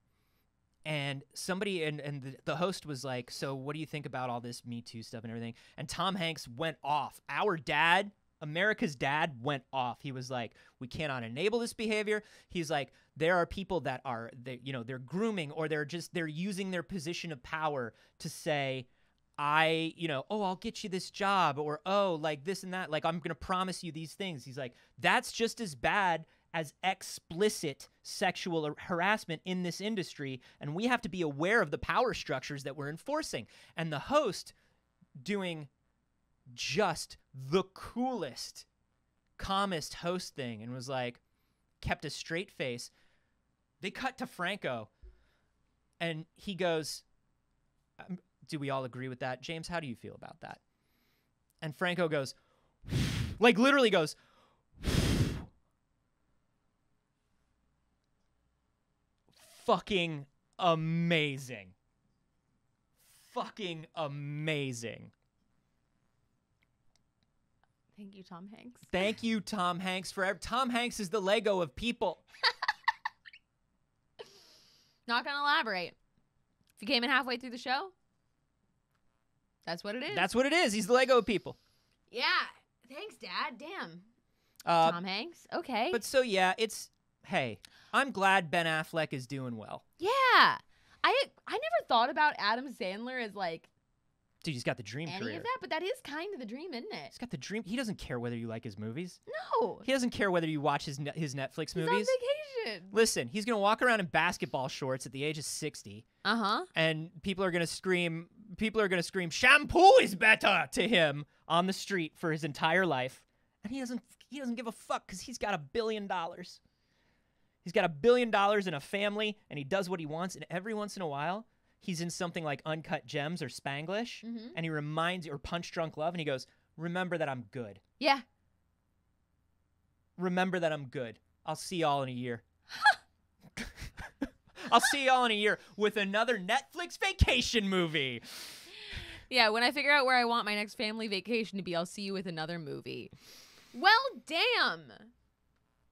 And somebody, and the host was like, so what do you think about all this Me Too stuff and everything? And Tom Hanks went off. Our dad, America's dad, went off. He was like, we cannot enable this behavior. He's like, there are people that are, they're grooming, or they're using their position of power to say, I'll get you this job, or, like this and that. Like, I'm going to promise you these things. He's like, that's just as bad as explicit sexual harassment in this industry, and we have to be aware of the power structures that we're enforcing. And the host, doing just the coolest, calmest host thing, and was like, kept a straight face. They cut to Franco, and he goes, do we all agree with that? James, how do you feel about that? And Franco goes, like literally goes, fucking amazing. Fucking amazing. Thank you, Tom Hanks. Thank you, Tom Hanks. Tom Hanks is the Lego of people. Not gonna elaborate. If you came in halfway through the show, that's what it is. That's what it is. He's the Lego of people. Yeah. Thanks, Dad. Damn. Tom Hanks. Okay. But so, yeah, hey, I'm glad Ben Affleck is doing well. Yeah. I never thought about Adam Sandler as like Dude, he's got the dream any career. of that, but that is kind of the dream, isn't it? He's got the dream. He doesn't care whether you like his movies. No. He doesn't care whether you watch his Netflix He's movies. on vacation. Listen, he's going to walk around in basketball shorts at the age of 60. Uh-huh. And people are going to scream, shampoo is better to him on the street for his entire life. And he doesn't give a fuck because he's got $1 billion. He's got $1 billion and a family, and he does what he wants. And every once in a while, he's in something like Uncut Gems or Spanglish, and he reminds you, or Punch Drunk Love, and he goes, remember that I'm good. Yeah. Remember that I'm good. I'll see y'all in a year. I'll see y'all in a year with another Netflix vacation movie. Yeah, when I figure out where I want my next family vacation to be, I'll see you with another movie. Well, damn.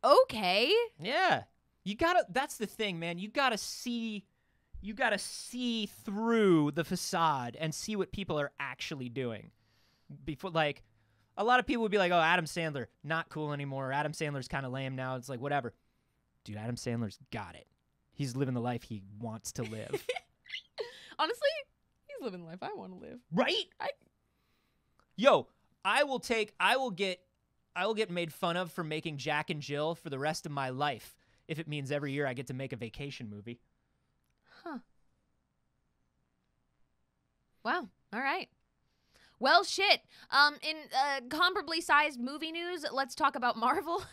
Okay. Yeah. That's the thing, man. You gotta see through the facade and see what people are actually doing. Before, like, a lot of people would be like, oh, Adam Sandler, not cool anymore. Adam Sandler's kind of lame now. It's like, whatever. Dude, Adam Sandler's got it. He's living the life he wants to live. Honestly, he's living the life I want to live. Right? Yo, I will get made fun of for making Jack and Jill for the rest of my life if it means every year I get to make a vacation movie. Huh. Wow. All right. Well, shit. In comparably sized movie news, let's talk about Marvel.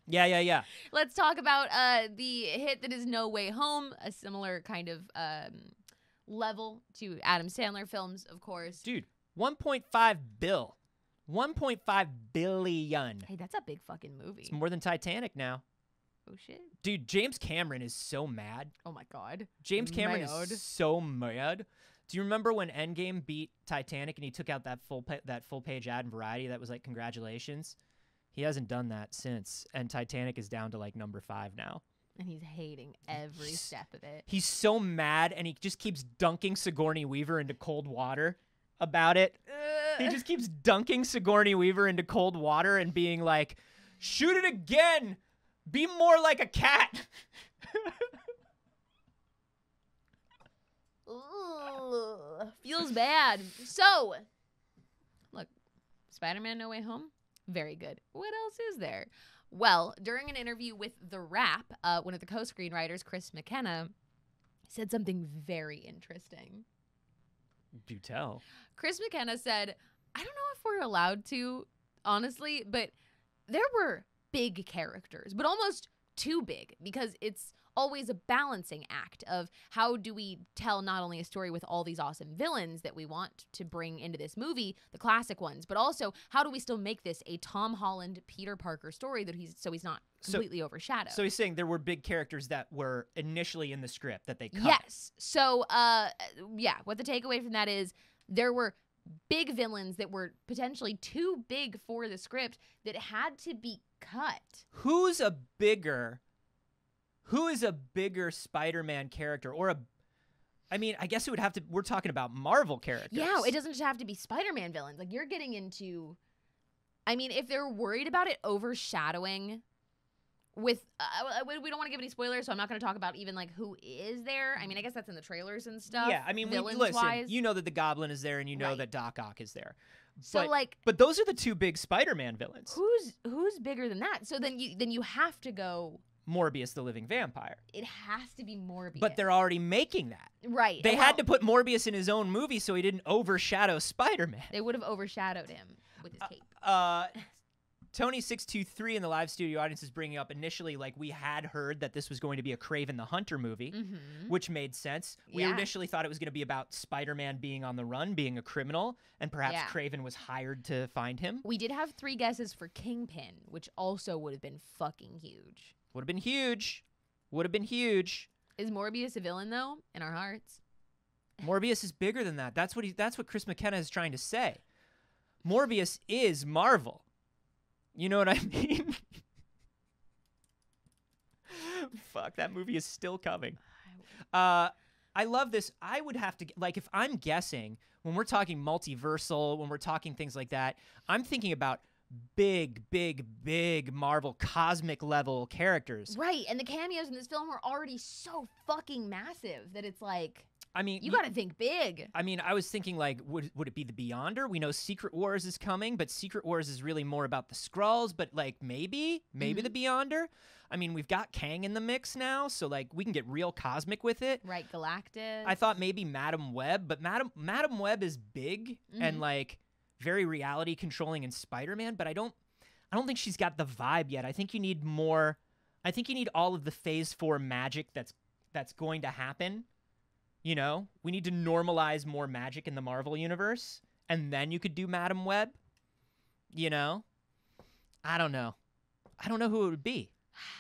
Yeah. Let's talk about the hit that is No Way Home, a similar kind of level to Adam Sandler films, of course. Dude, 1.5 bill. 1.5 billion. Hey, that's a big fucking movie. It's more than Titanic now. Oh, shit. Dude, James Cameron is so mad. Oh, my God. James Cameron is so mad. Do you remember when Endgame beat Titanic and he took out that full page ad in Variety that was like, congratulations? He hasn't done that since, and Titanic is down to like number 5 now. And he's hating every step of it. He's so mad, and he just keeps dunking Sigourney Weaver into cold water about it. He just keeps dunking Sigourney Weaver into cold water and being like, shoot it again! Be more like a cat! Ooh, feels bad. So, look, Spider-Man No Way Home, very good. What else is there? Well, during an interview with The Wrap, one of the co-screenwriters, Chris McKenna, said something very interesting. Do tell. Chris McKenna said, I don't know if we're allowed to, honestly, but there were big characters, but almost too big, because it's always a balancing act of how do we tell not only a story with all these awesome villains that we want to bring into this movie, the classic ones, but also how do we still make this a Tom Holland, Peter Parker story that he's not completely overshadowed. So he's saying there were big characters that were initially in the script that they cut. Yes. So, yeah, what the takeaway from that is there were big villains that were potentially too big for the script that had to be cut. Who is a bigger Spider-Man character, I guess it would have to, we're talking about Marvel characters. Yeah, it doesn't just have to be Spider-Man villains. Like, you're getting into, if they're worried about it overshadowing with, we don't want to give any spoilers, so I'm not going to talk about even, like, who is there. I guess that's in the trailers and stuff. Yeah, listen, you know that the Goblin is there, and you know that Doc Ock is there. So, but those are the two big Spider-Man villains. Who's bigger than that? So then you have to go Morbius the Living Vampire. It has to be Morbius. But they're already making that. Right. They had to put Morbius in his own movie so he didn't overshadow Spider-Man. They would have overshadowed him with his cape. Tony623 in the live studio audience is bringing up initially, like, we had heard that this was going to be a Kraven the Hunter movie, which made sense. We initially thought it was going to be about Spider-Man being on the run, being a criminal, and perhaps Kraven was hired to find him. We did have 3 guesses for Kingpin, which also would have been fucking huge. Would have been huge. Is Morbius a villain though? In our hearts. Morbius is bigger than that. That's what Chris McKenna is trying to say. Morbius is Marvel. You know what I mean? Fuck, that movie is still coming. I love this. I would have to, like, if I'm guessing, when we're talking multiversal, when we're talking things like that, I'm thinking about big, big, big Marvel cosmic level characters. Right, and the cameos in this film were already so fucking massive that it's like, I mean, you got to think big. I mean, I was thinking, like, would it be the Beyonder? We know Secret Wars is coming, but Secret Wars is really more about the Skrulls, but, like, maybe the Beyonder? I mean, we've got Kang in the mix now, so, like, we can get real cosmic with it. Right, Galactus. I thought maybe Madam Web, but Madam Web is big and, like, very reality controlling in Spider-Man, but I don't think she's got the vibe yet. I think you need more. I think you need all of the Phase 4 magic that's going to happen. You know, we need to normalize more magic in the Marvel universe, and then you could do Madam Web. You know, I don't know who it would be.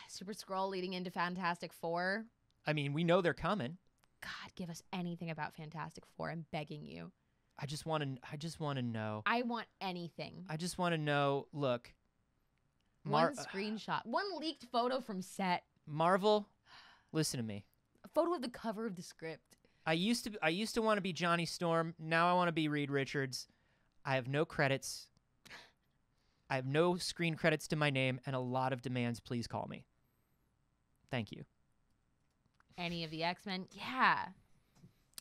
Super Skrull leading into Fantastic Four. I mean, we know they're coming. God, give us anything about Fantastic Four. I'm begging you. I just want to know. I want anything. I just want to know. Look, one screenshot, one leaked photo from set. Marvel, listen to me. A photo of the cover of the script. I used to want to be Johnny Storm. Now I want to be Reed Richards. I have no credits. I have no screen credits to my name and a lot of demands. Please call me. Thank you. Any of the X-Men? Yeah.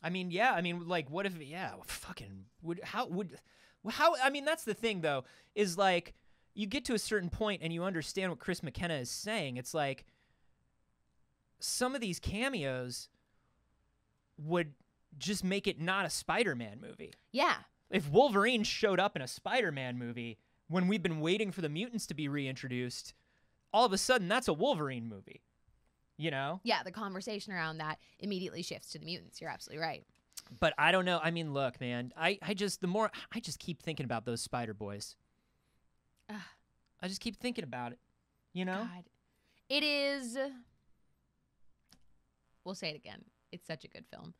I mean, yeah. I mean, like, what if? Yeah, fucking how? I mean, that's the thing, though, is like you get to a certain point and you understand what Chris McKenna is saying. It's like some of these cameos would just make it not a Spider-Man movie. Yeah. If Wolverine showed up in a Spider-Man movie when we've been waiting for the mutants to be reintroduced, all of a sudden that's a Wolverine movie. You know? Yeah, the conversation around that immediately shifts to the mutants. You're absolutely right. But I don't know. I mean, look, man, I just keep thinking about those Spider Boys. I just keep thinking about it. You know? God. It is. We'll say it again. It's such a good film.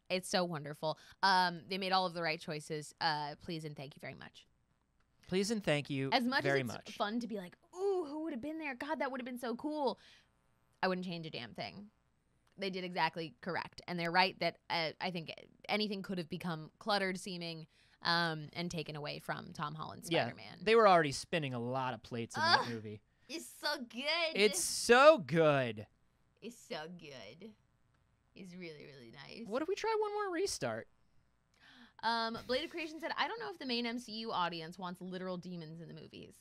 It's so wonderful. They made all of the right choices. Please and thank you very much. Please and thank you as much very as it's much. Fun to be like, ooh, who would have been there? God, that would have been so cool. I wouldn't change a damn thing. They did exactly correct. And they're right that I think anything could have become cluttered seeming and taken away from Tom Holland's Spider-Man. Yeah, they were already spinning a lot of plates in that movie. It's so good. It's so good. It's so good. It's really, really nice. What if we try one more restart? Blade of Creation said, I don't know if the main MCU audience wants literal demons in the movies.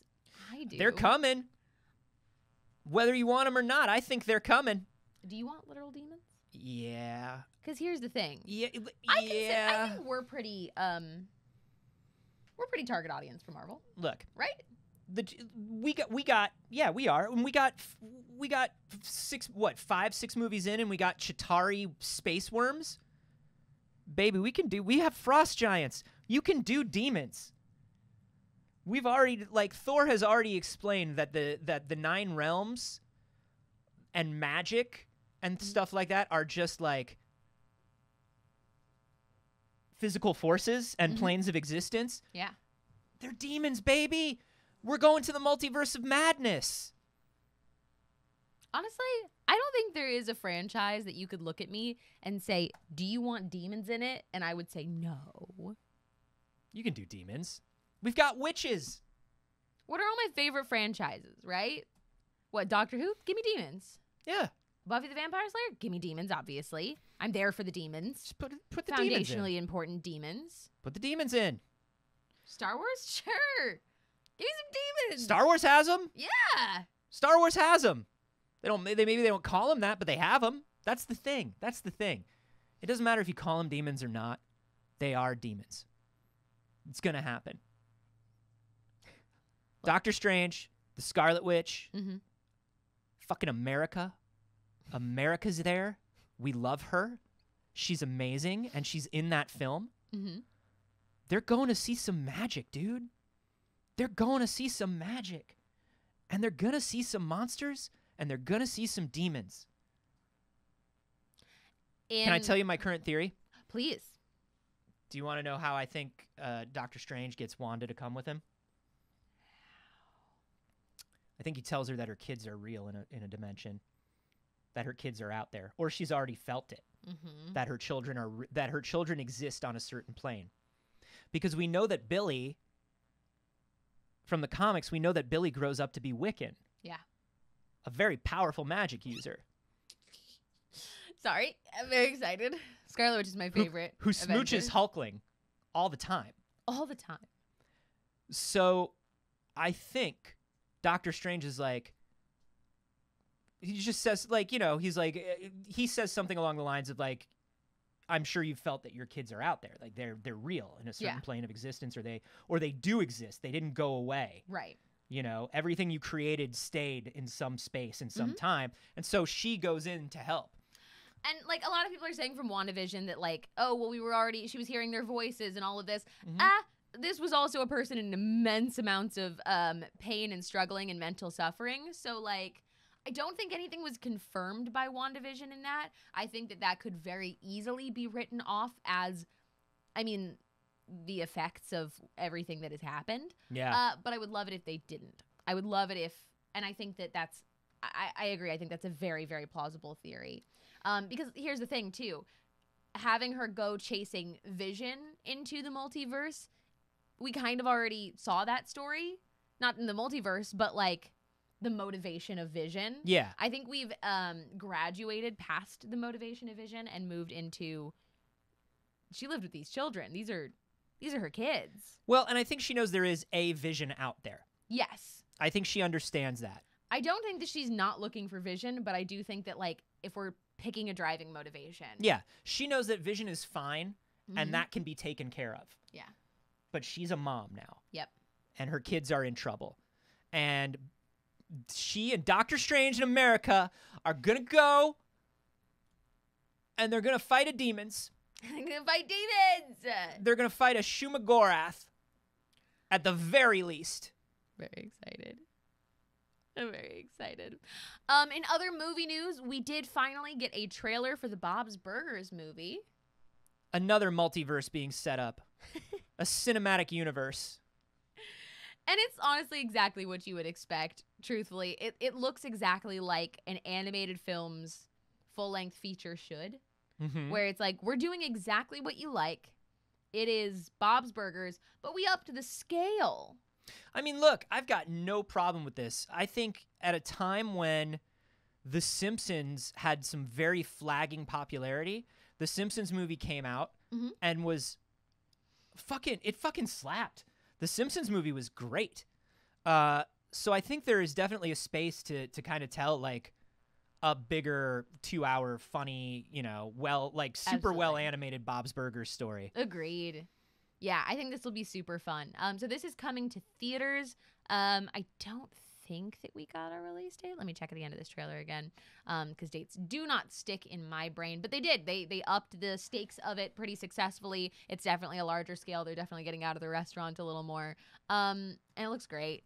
I do. They're coming. Whether you want them or not, I think they're coming. Do you want literal demons? Yeah. Because here's the thing. Yeah. I think we're pretty target audience for Marvel. Look. Right? We are. And we got 5, 6 movies in, and we got Chitauri space worms. Baby, we have frost giants. You can do demons. We've already, like, Thor has already explained that the 9 realms and magic and stuff like that are just like physical forces and planes of existence. Yeah. They're demons, baby. We're going to the multiverse of madness. Honestly, I don't think there is a franchise that you could look at me and say, do you want demons in it? And I would say no. You can do demons. We've got witches. What are all my favorite franchises, right? What, Doctor Who? Give me demons. Yeah. Buffy the Vampire Slayer? Give me demons, obviously. I'm there for the demons. Just put the demons in. Foundationally important demons. Put the demons in. Star Wars? Sure. Give me some demons. Star Wars has them? Yeah. Star Wars has them. Maybe they don't call them that, but they have them. That's the thing. It doesn't matter if you call them demons or not. They are demons. It's going to happen. Doctor Strange, the Scarlet Witch, fucking America. America's there. We love her. She's amazing, and she's in that film. They're going to see some magic, dude. They're going to see some magic. And they're going to see some monsters, and they're going to see some demons. Can I tell you my current theory? Please. Do you want to know how I think Doctor Strange gets Wanda to come with him? I think he tells her that her kids are real in a dimension, that her kids are out there, or she's already felt it, that her children exist on a certain plane, because we know that Billy, from the comics, we know that Billy grows up to be Wiccan. Yeah, a very powerful magic user. Sorry, I'm very excited. Scarlet Witch is my favorite. Who smooches Hulkling all the time. All the time. So I think Doctor Strange is like, he just says, like, you know, he's like, he says something along the lines of like, I'm sure you've felt that your kids are out there. Like they're real in a certain plane of existence, or they do exist. They didn't go away. Right. You know, everything you created stayed in some space in some time. And so she goes in to help. And, like, a lot of people are saying from WandaVision that, like, oh, well, she was hearing their voices and all of this. This was also a person in immense amounts of pain and struggling and mental suffering. So, like, I don't think anything was confirmed by WandaVision in that. I think that could very easily be written off as, I mean, the effects of everything that has happened. Yeah. But I would love it if they didn't. I would love it if, and I think I agree. I think that's a very, very plausible theory. Because here's the thing, too. Having her go chasing Vision into the multiverse, we kind of already saw that story. Not in the multiverse, but, like, the motivation of Vision. Yeah. I think we've graduated past the motivation of Vision and moved into, she lived with these children. These are her kids. Well, and I think she knows there is a Vision out there. Yes. I think she understands that. I don't think that she's not looking for Vision, but I do think that, like, if we're picking a driving motivation. Yeah. She knows that Vision is fine and that can be taken care of. Yeah. But she's a mom now. Yep. And her kids are in trouble. And she and Doctor Strange in America are going to go and they're going to fight a demons. They're going to fight demons. They're going to fight a Shumagorath at the very least. Very excited. I'm very excited. In other movie news, we did finally get a trailer for the Bob's Burgers movie. Another multiverse being set up. A cinematic universe. And it's honestly exactly what you would expect, truthfully. It looks exactly like an animated film's full-length feature should. Where it's like, we're doing exactly what you like. It is Bob's Burgers, but we upped the scale. I mean, look, I've got no problem with this. I think at a time when The Simpsons had some very flagging popularity, The Simpsons movie came out and was it fucking slapped. The Simpsons movie was great. So I think there is definitely a space to kind of tell, like, a bigger 2-hour funny, you know, super well animated Bob's Burgers story. Agreed. Yeah, I think this will be super fun. So this is coming to theaters. I don't think that we got a release date. Let me check at the end of this trailer again, because dates do not stick in my brain. But they did. They upped the stakes of it pretty successfully. It's definitely a larger scale. They're definitely getting out of the restaurant a little more. And it looks great.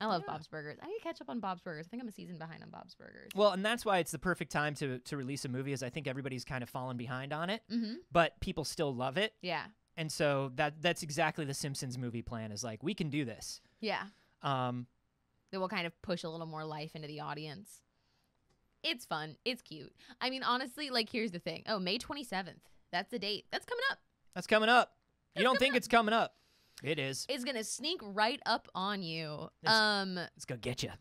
I love Bob's Burgers. I need to catch up on Bob's Burgers. I think I'm a season behind on Bob's Burgers. Well, and that's why it's the perfect time to release a movie, as I think everybody's kind of fallen behind on it. But people still love it. Yeah. And so that's exactly the Simpsons movie plan, is like, we can do this. Yeah. That will kind of push a little more life into the audience. It's fun. It's cute. I mean, honestly, like, here's the thing. Oh, May 27th. That's the date. That's coming up. That's coming up. You don't think it's coming up. It is. It's going to sneak right up on you. It's going to get you.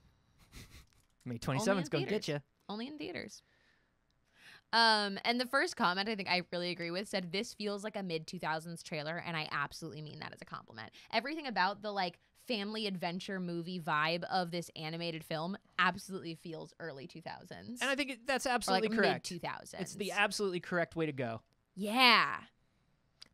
May 27th is going to get you. Only in theaters. And the first comment I think I really agree with said, this feels like a mid-2000s trailer, and I absolutely mean that as a compliment. Everything about the, like, family adventure movie vibe of this animated film absolutely feels early 2000s. And I think that's absolutely correct. Mid-2000s. It's the absolutely correct way to go. Yeah.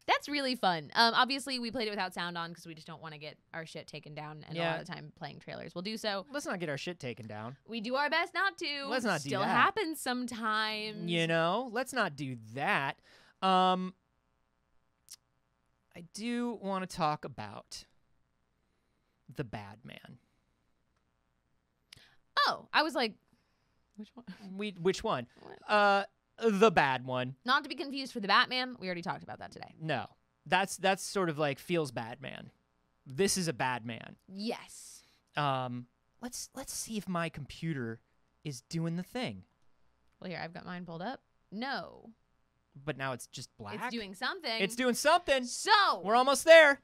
That's really fun. Obviously, we played it without sound on because we just don't want to get our shit taken down. And a lot of the time playing trailers, we'll do so. Let's not get our shit taken down. We do our best not to. Let's not do that. Still happens sometimes. You know, let's not do that. I do want to talk about The Bad Man. Oh, I was like, which one? Which one? the bad one. Not to be confused for the Batman. We already talked about that today. No. That's sort of like feels bad man. This is a bad man. Yes. Let's see if my computer is doing the thing. Well, here, I've got mine pulled up. No. But now it's just black. It's doing something. It's doing something. So. We're almost there.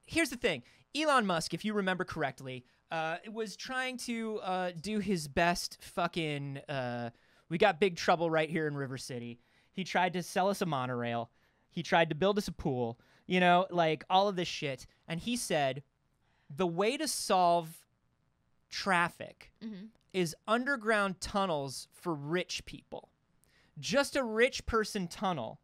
Here's the thing. Elon Musk, if you remember correctly, was trying to do his best fucking... we got big trouble right here in River City. He tried to sell us a monorail. He tried to build us a pool. You know, like all of this shit. And he said, the way to solve traffic is underground tunnels for rich people. Just a rich person tunnel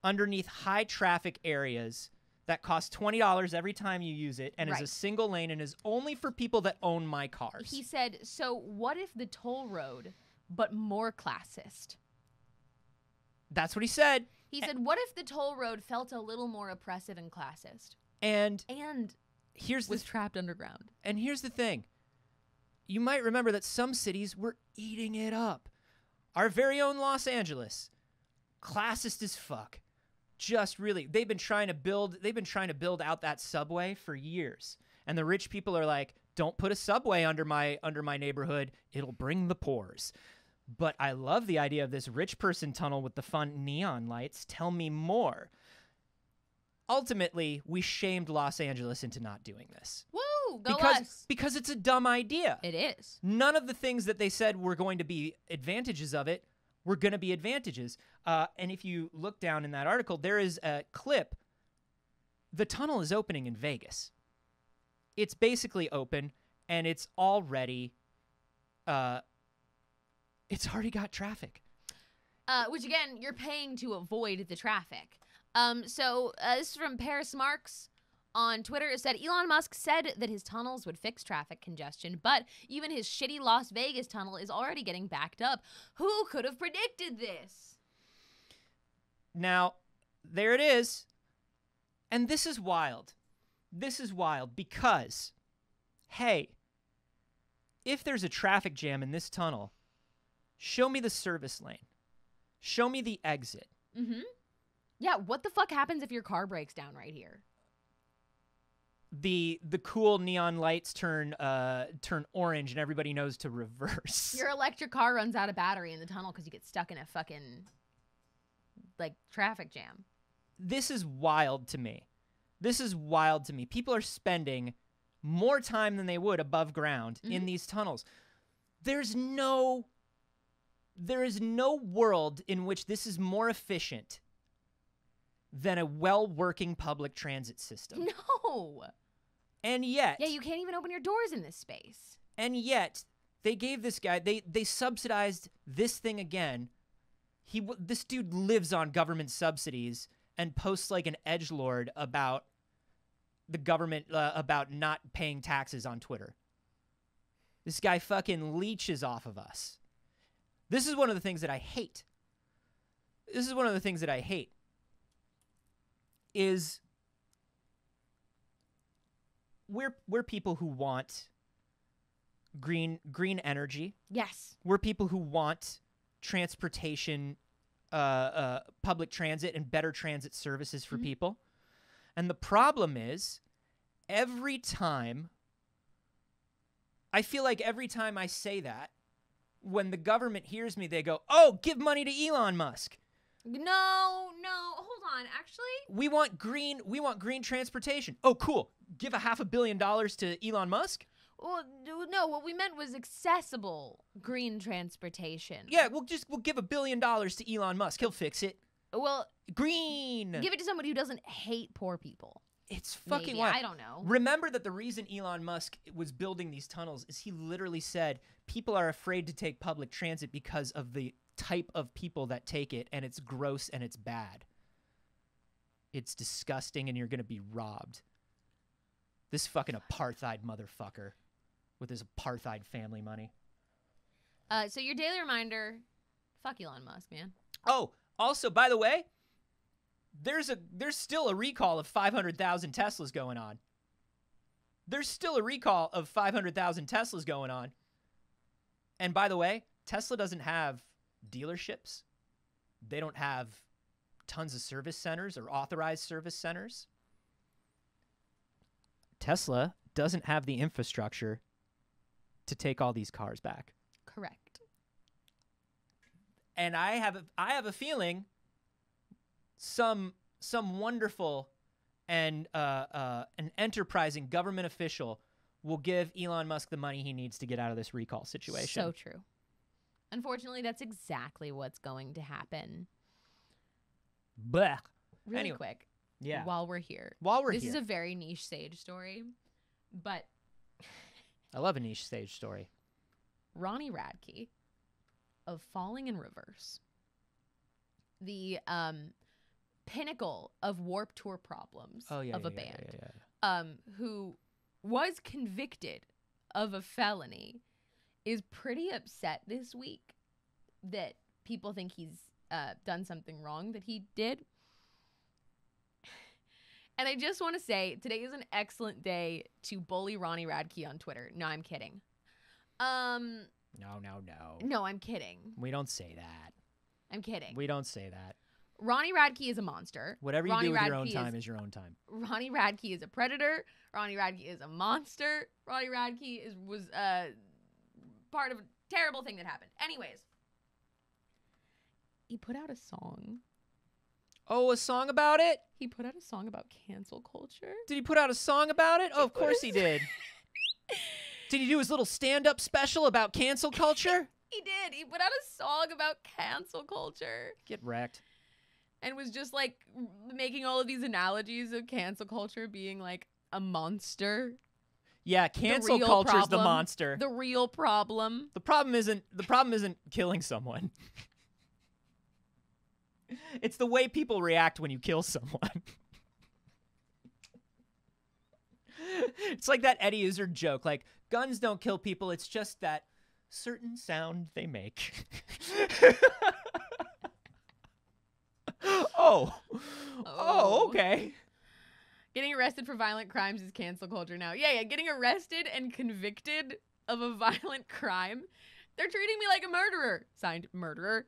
underneath high traffic areas that costs $20 every time you use it and is a single lane and is only for people that own my cars. He said, so what if the toll road, but more classist? That's what he said. He said, what if the toll road felt a little more oppressive and classist? And here's was trapped underground. And here's the thing. You might remember that some cities were eating it up. Our very own Los Angeles, classist as fuck. Just really, they've been trying to build out that subway for years. And the rich people are like, don't put a subway under my neighborhood. It'll bring the pores. But I love the idea of this rich person tunnel with the fun neon lights. Tell me more. Ultimately, we shamed Los Angeles into not doing this. Woo! Go us! Because it's a dumb idea. It is. None of the things that they said were going to be advantages of it were going to be advantages. And if you look down in that article, there is a clip. The tunnel is opening in Vegas. It's basically open, and it's already got traffic. Which, again, you're paying to avoid the traffic. So this is from Paris Marks on Twitter. It said, Elon Musk said that his tunnels would fix traffic congestion, but even his shitty Las Vegas tunnel is already getting backed up. Who could have predicted this? Now, there it is. And this is wild. This is wild because, hey, if there's a traffic jam in this tunnel, show me the service lane. Show me the exit. Mm-hmm. Yeah, what the fuck happens if your car breaks down right here? The cool neon lights turn orange and everybody knows to reverse. Your electric car runs out of battery in the tunnel because you get stuck in a fucking, like, traffic jam. This is wild to me. This is wild to me. People are spending more time than they would above ground in these tunnels. There is no world in which this is more efficient than a well-working public transit system. No. And yet... Yeah, you can't even open your doors in this space. And yet, they gave this guy... They subsidized this thing again. This dude lives on government subsidies and posts like an edgelord about the government, about not paying taxes on Twitter. This guy fucking leeches off of us. This is one of the things that I hate. Is we're people who want green energy. Yes. We're people who want transportation, public transit and better transit services for people. And the problem is I feel like every time I say that, when the government hears me, they go, oh, give money to Elon Musk. No, hold on. Actually, we want green transportation. Oh, cool. Give $500 million to Elon Musk? Well, no, what we meant was accessible green transportation. Yeah, we'll give $1 billion to Elon Musk. He'll fix it. Well, green. Give it to somebody who doesn't hate poor people. It's fucking Maybe. wild. I don't know. Remember that the reason Elon Musk was building these tunnels is he literally said people are afraid to take public transit because of the type of people that take it, and it's gross and it's bad. It's disgusting, and you're going to be robbed. This fucking apartheid motherfucker with his apartheid family money. So your daily reminder, fuck Elon Musk, man. Oh, also, by the way, there's still a recall of 500,000 Teslas going on. There's still a recall of 500,000 Teslas going on. And by the way, Tesla doesn't have dealerships. They don't have tons of service centers or authorized service centers. Tesla doesn't have the infrastructure to take all these cars back. Correct. And I have a feeling some wonderful and an enterprising government official will give Elon Musk the money he needs to get out of this recall situation. So true. Unfortunately, that's exactly what's going to happen. Blech. Really Anyway, quick. Yeah. While we're here. This is a very niche Saige story, but I love a niche Saige story. Ronnie Radke of Falling in Reverse, the pinnacle of Warp Tour problems of a band, who was convicted of a felony, is pretty upset this week that people think he's done something wrong that he did. And I just want to say, today is an excellent day to bully Ronnie Radke on Twitter. No, I'm kidding. No. No, I'm kidding. We don't say that. I'm kidding. We don't say that. Ronnie Radke is a monster. Whatever you do with your own time is your own time. Ronnie Radke is a predator. Ronnie Radke is a monster. Ronnie Radke was part of a terrible thing that happened. Anyways, he put out a song. Oh, a song about it? He put out a song about cancel culture. Did he put out a song about it? Oh, of course he did. Did he do his little stand-up special about cancel culture? He did. He put out a song about cancel culture. Get wrecked. And was just like making all of these analogies of cancel culture being like a monster. Yeah, cancel culture's the monster. The real problem. The problem isn't killing someone. It's the way people react when you kill someone. It's like that Eddie Izzard joke, like, guns don't kill people, it's just that certain sound they make. Oh, okay. Getting arrested for violent crimes is cancel culture now. Yeah, getting arrested and convicted of a violent crime. They're treating me like a murderer. Signed, murderer.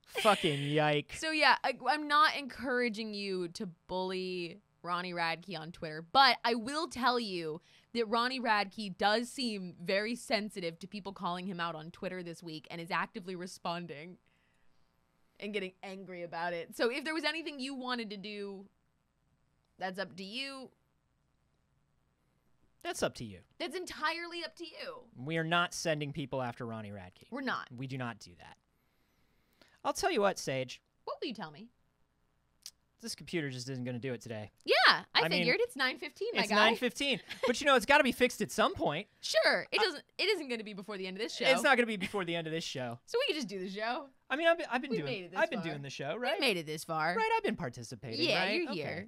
Fucking yike. So yeah, I'm not encouraging you to bully Ronnie Radke on Twitter, but I will tell you that Ronnie Radke does seem very sensitive to people calling him out on Twitter this week and is actively responding and getting angry about it. So if there was anything you wanted to do, that's up to you. That's up to you. That's entirely up to you. We are not sending people after Ronnie Radke. We're not. We do not do that. I'll tell you what, Saige. What will you tell me? This computer just isn't going to do it today. Yeah, I figured it's 9:15, my guy. It's 9:15. But, it's got to be fixed at some point. Sure. It isn't going to be before the end of this show. It's not going to be before the end of this show. So we could just do the show. I mean, I've been doing the show, right? We made it this far. Right, I've been participating, yeah, right? You're here.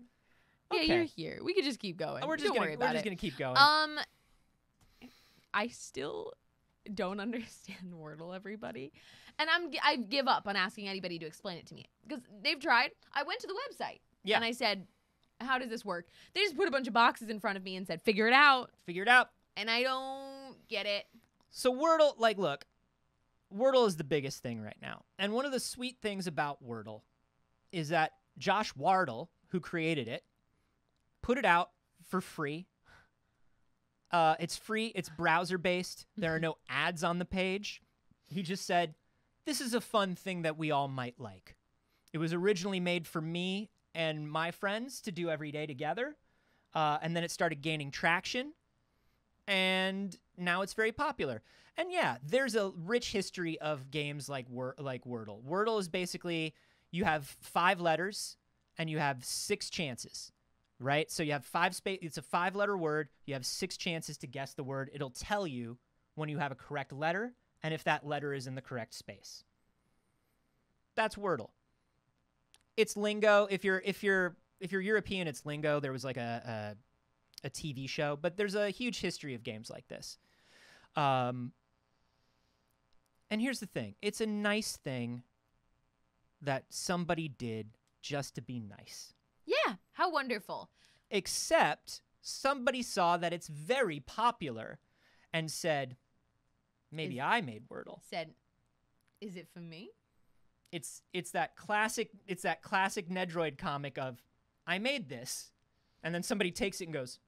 Okay. Yeah, you're here. We could just keep going. We're just going to keep going. I still don't understand Wordle, everybody. And I give up on asking anybody to explain it to me. Because they've tried. I went to the website. Yeah. And I said, how does this work? They just put a bunch of boxes in front of me and said, figure it out. Figure it out. And I don't get it. So Wordle, look, Wordle is the biggest thing right now. And one of the sweet things about Wordle is that Josh Wardle, who created it, put it out for free. It's free. It's browser-based. There are no ads on the page. He just said, this is a fun thing that we all might like. It was originally made for me and my friends to do every day together. And then it started gaining traction. And now it's very popular. And yeah, there's a rich history of games like Wordle. Wordle is basically, you have 5 letters and you have 6 chances. Right? So you have it's a 5-letter word. You have 6 chances to guess the word. It'll tell you when you have a correct letter and if that letter is in the correct space. That's Wordle. It's lingo. If you're European, it's lingo. There was like a TV show, but there's a huge history of games like this. And here's the thing. It's a nice thing that somebody did just to be nice. Yeah, how wonderful. Except somebody saw that it's very popular and said, maybe I made Wordle. Said, Is it for me? It's that classic Nedroid comic of, I made this, and then somebody takes it and goes,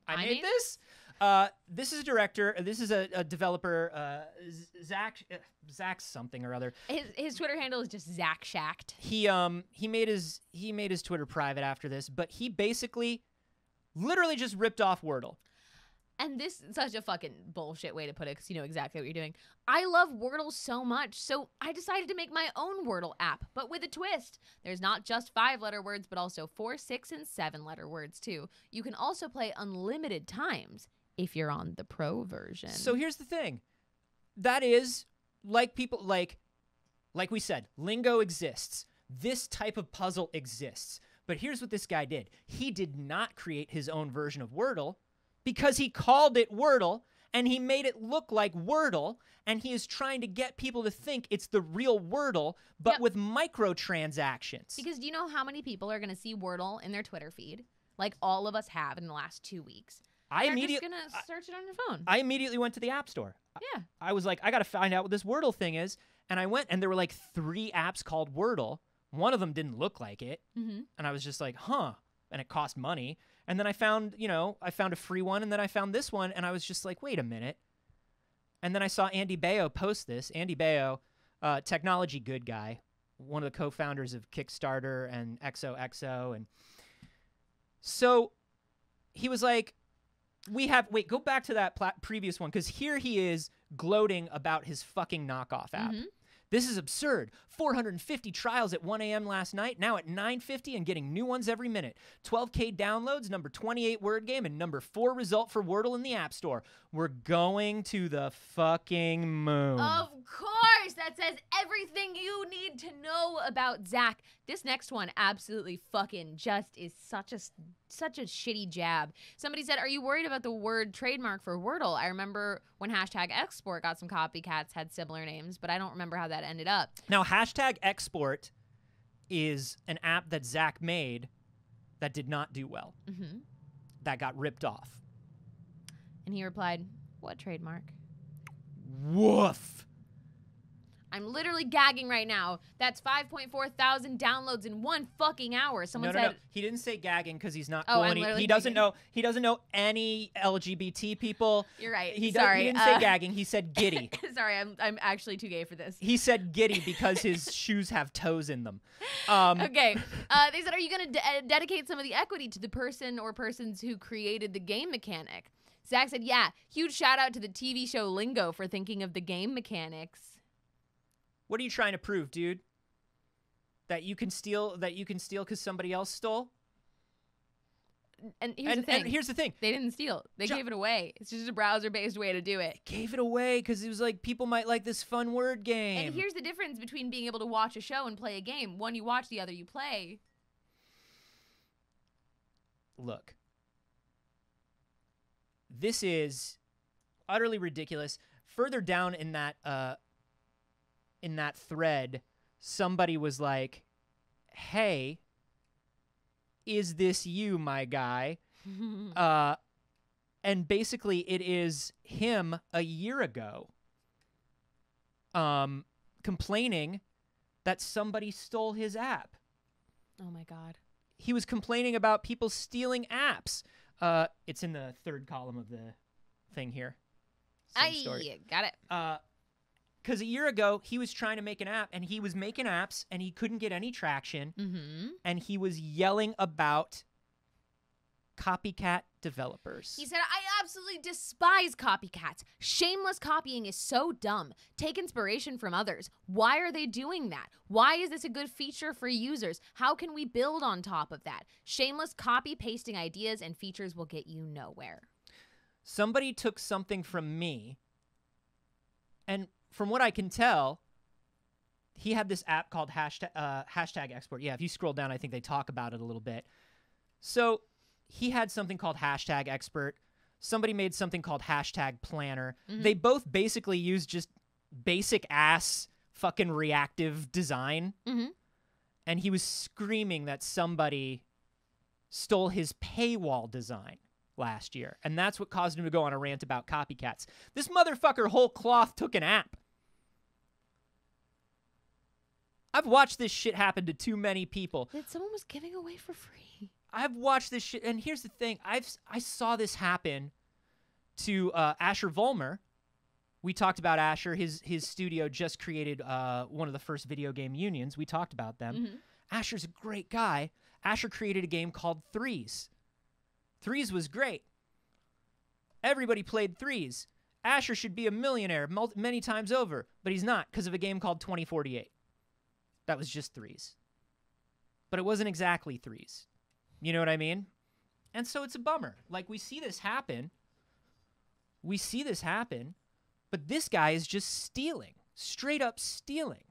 I made this? This is a director. This is a developer, Zach something or other. His Twitter handle is just Zach Shacked. He made his Twitter private after this, but he basically literally just ripped off Wordle. And this is such a fucking bullshit way to put it, because you know exactly what you're doing. I love Wordle so much, so I decided to make my own Wordle app, but with a twist. There's not just 5-letter words, but also 4, 6, and 7-letter words too. You can also play unlimited times if you're on the pro version. So here's the thing. That is, like people, like we said, lingo exists. This type of puzzle exists. But here's what this guy did. He did not create his own version of Wordle, because he called it Wordle, and he made it look like Wordle, and he is trying to get people to think it's the real Wordle, but with microtransactions. Because do you know how many people are going to see Wordle in their Twitter feed? Like all of us have in the last 2 weeks. They're just going to search it on your phone. I immediately went to the App Store. Yeah. I was like, I got to find out what this Wordle thing is. And I went, and there were like 3 apps called Wordle. One of them didn't look like it. Mm-hmm. And I was just like, huh. And it cost money. And then I found a free one, and then I found this one, and I was just like, wait a minute. And then I saw Andy Baio post this. Andy Baio, technology good guy, one of the co-founders of Kickstarter and XOXO. And so he was like, go back to that previous one, because here he is gloating about his fucking knockoff app. Mm-hmm. This is absurd. 450 trials at 1 a.m. last night, now at 9:50 and getting new ones every minute. 12K downloads, number 28 word game, and number 4 result for Wordle in the App Store. We're going to the fucking moon. Of course! That says everything you need to know about Zach. This next one absolutely fucking just is such a shitty jab. Somebody said, are you worried about the word trademark for Wordle? I remember when #export got some copycats, had similar names, but I don't remember how that ended up. Now, #export is an app that Zach made that did not do well. Mm-hmm. That got ripped off. And he replied, what trademark? Woof. I'm literally gagging right now. That's 5.4 thousand downloads in 1 fucking hour. Someone said... No. He didn't say gagging because he's not cool. Oh, he doesn't know any LGBT people. You're right. Sorry. He didn't say gagging. He said giddy. Sorry, I'm actually too gay for this. He said giddy because his shoes have toes in them. Okay. They said, are you going to dedicate some of the equity to the person or persons who created the game mechanic? Zach said, yeah. Huge shout out to the TV show Lingo for thinking of the game mechanics. What are you trying to prove, dude? That you can steal because somebody else stole? And here's the thing. They didn't steal. They gave it away. It's just a browser-based way to do it. They gave it away because it was like, people might like this fun word game. And here's the difference between being able to watch a show and play a game. One you watch, the other you play. Look. This is utterly ridiculous. Further down in that thread, somebody was like, hey, is this you, my guy? And basically it is him a year ago complaining that somebody stole his app. Oh my God. He was complaining about people stealing apps. It's in the 3rd column of the thing here. Same story. Got it. Because a year ago, he was trying to make an app, and he was making apps, and he couldn't get any traction, and he was yelling about copycat developers. He said, I absolutely despise copycats. Shameless copying is so dumb. Take inspiration from others. Why are they doing that? Why is this a good feature for users? How can we build on top of that? Shameless copy-pasting ideas and features will get you nowhere. Somebody took something from me, and from what I can tell, he had this app called #export. Yeah, if you scroll down, I think they talk about it a little bit. So he had something called #expert. Somebody made something called #planner. Mm-hmm. They both basically use just basic ass fucking reactive design. Mm-hmm. And he was screaming that somebody stole his paywall design last year. And that's what caused him to go on a rant about copycats. This motherfucker whole cloth took an app. I've watched this shit happen to too many people. That someone was giving away for free. I've watched this shit, and here's the thing. I saw this happen to Asher Vollmer. We talked about Asher. His studio just created one of the first video game unions. We talked about them. Mm-hmm. Asher's a great guy. Asher created a game called Threes. Threes was great. Everybody played Threes. Asher should be a millionaire many times over, but he's not because of a game called 2048. That was just Threes. But it wasn't exactly Threes. You know what I mean? And so it's a bummer. Like, we see this happen. But this guy is just stealing. Straight up stealing.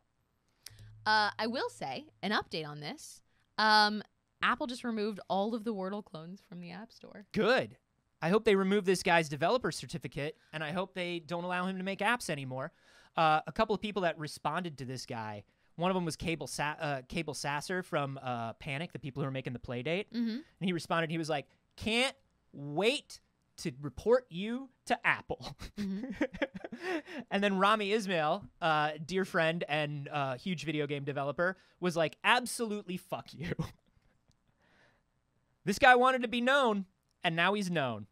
I will say, an update on this. Apple just removed all of the Wordle clones from the App Store. Good. I hope they remove this guy's developer certificate, and I hope they don't allow him to make apps anymore. A couple of people that responded to this guy, one of them was Cable Sasser from Panic, the people who are making the Playdate. Mm-hmm. And he responded, he was like, can't wait to report you to Apple. Mm-hmm. And then Rami Ismail, dear friend and huge video game developer, was like, absolutely fuck you. This guy wanted to be known, and now he's known.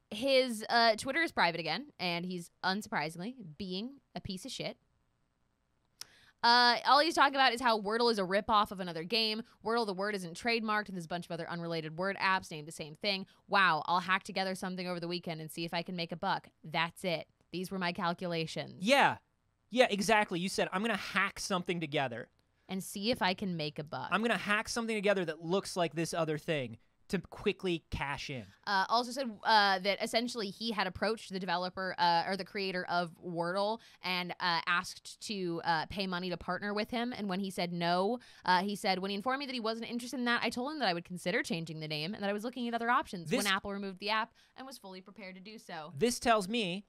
His Twitter is private again, and he's unsurprisingly being a piece of shit. All he's talking about is how Wordle is a ripoff of another game. Wordle, the word, isn't trademarked, and there's a bunch of other unrelated word apps named the same thing. Wow, I'll hack together something over the weekend and see if I can make a buck. That's it. These were my calculations. Yeah, exactly. You said, I'm going to hack something together. And see if I can make a buck. I'm going to hack something together that looks like this other thing to quickly cash in. Also said that essentially he had approached the developer or the creator of Wordle and asked to pay money to partner with him. And when he said no, he said, when he informed me that he wasn't interested in that, I told him that I would consider changing the name and that I was looking at other options when Apple removed the app and was fully prepared to do so. This tells me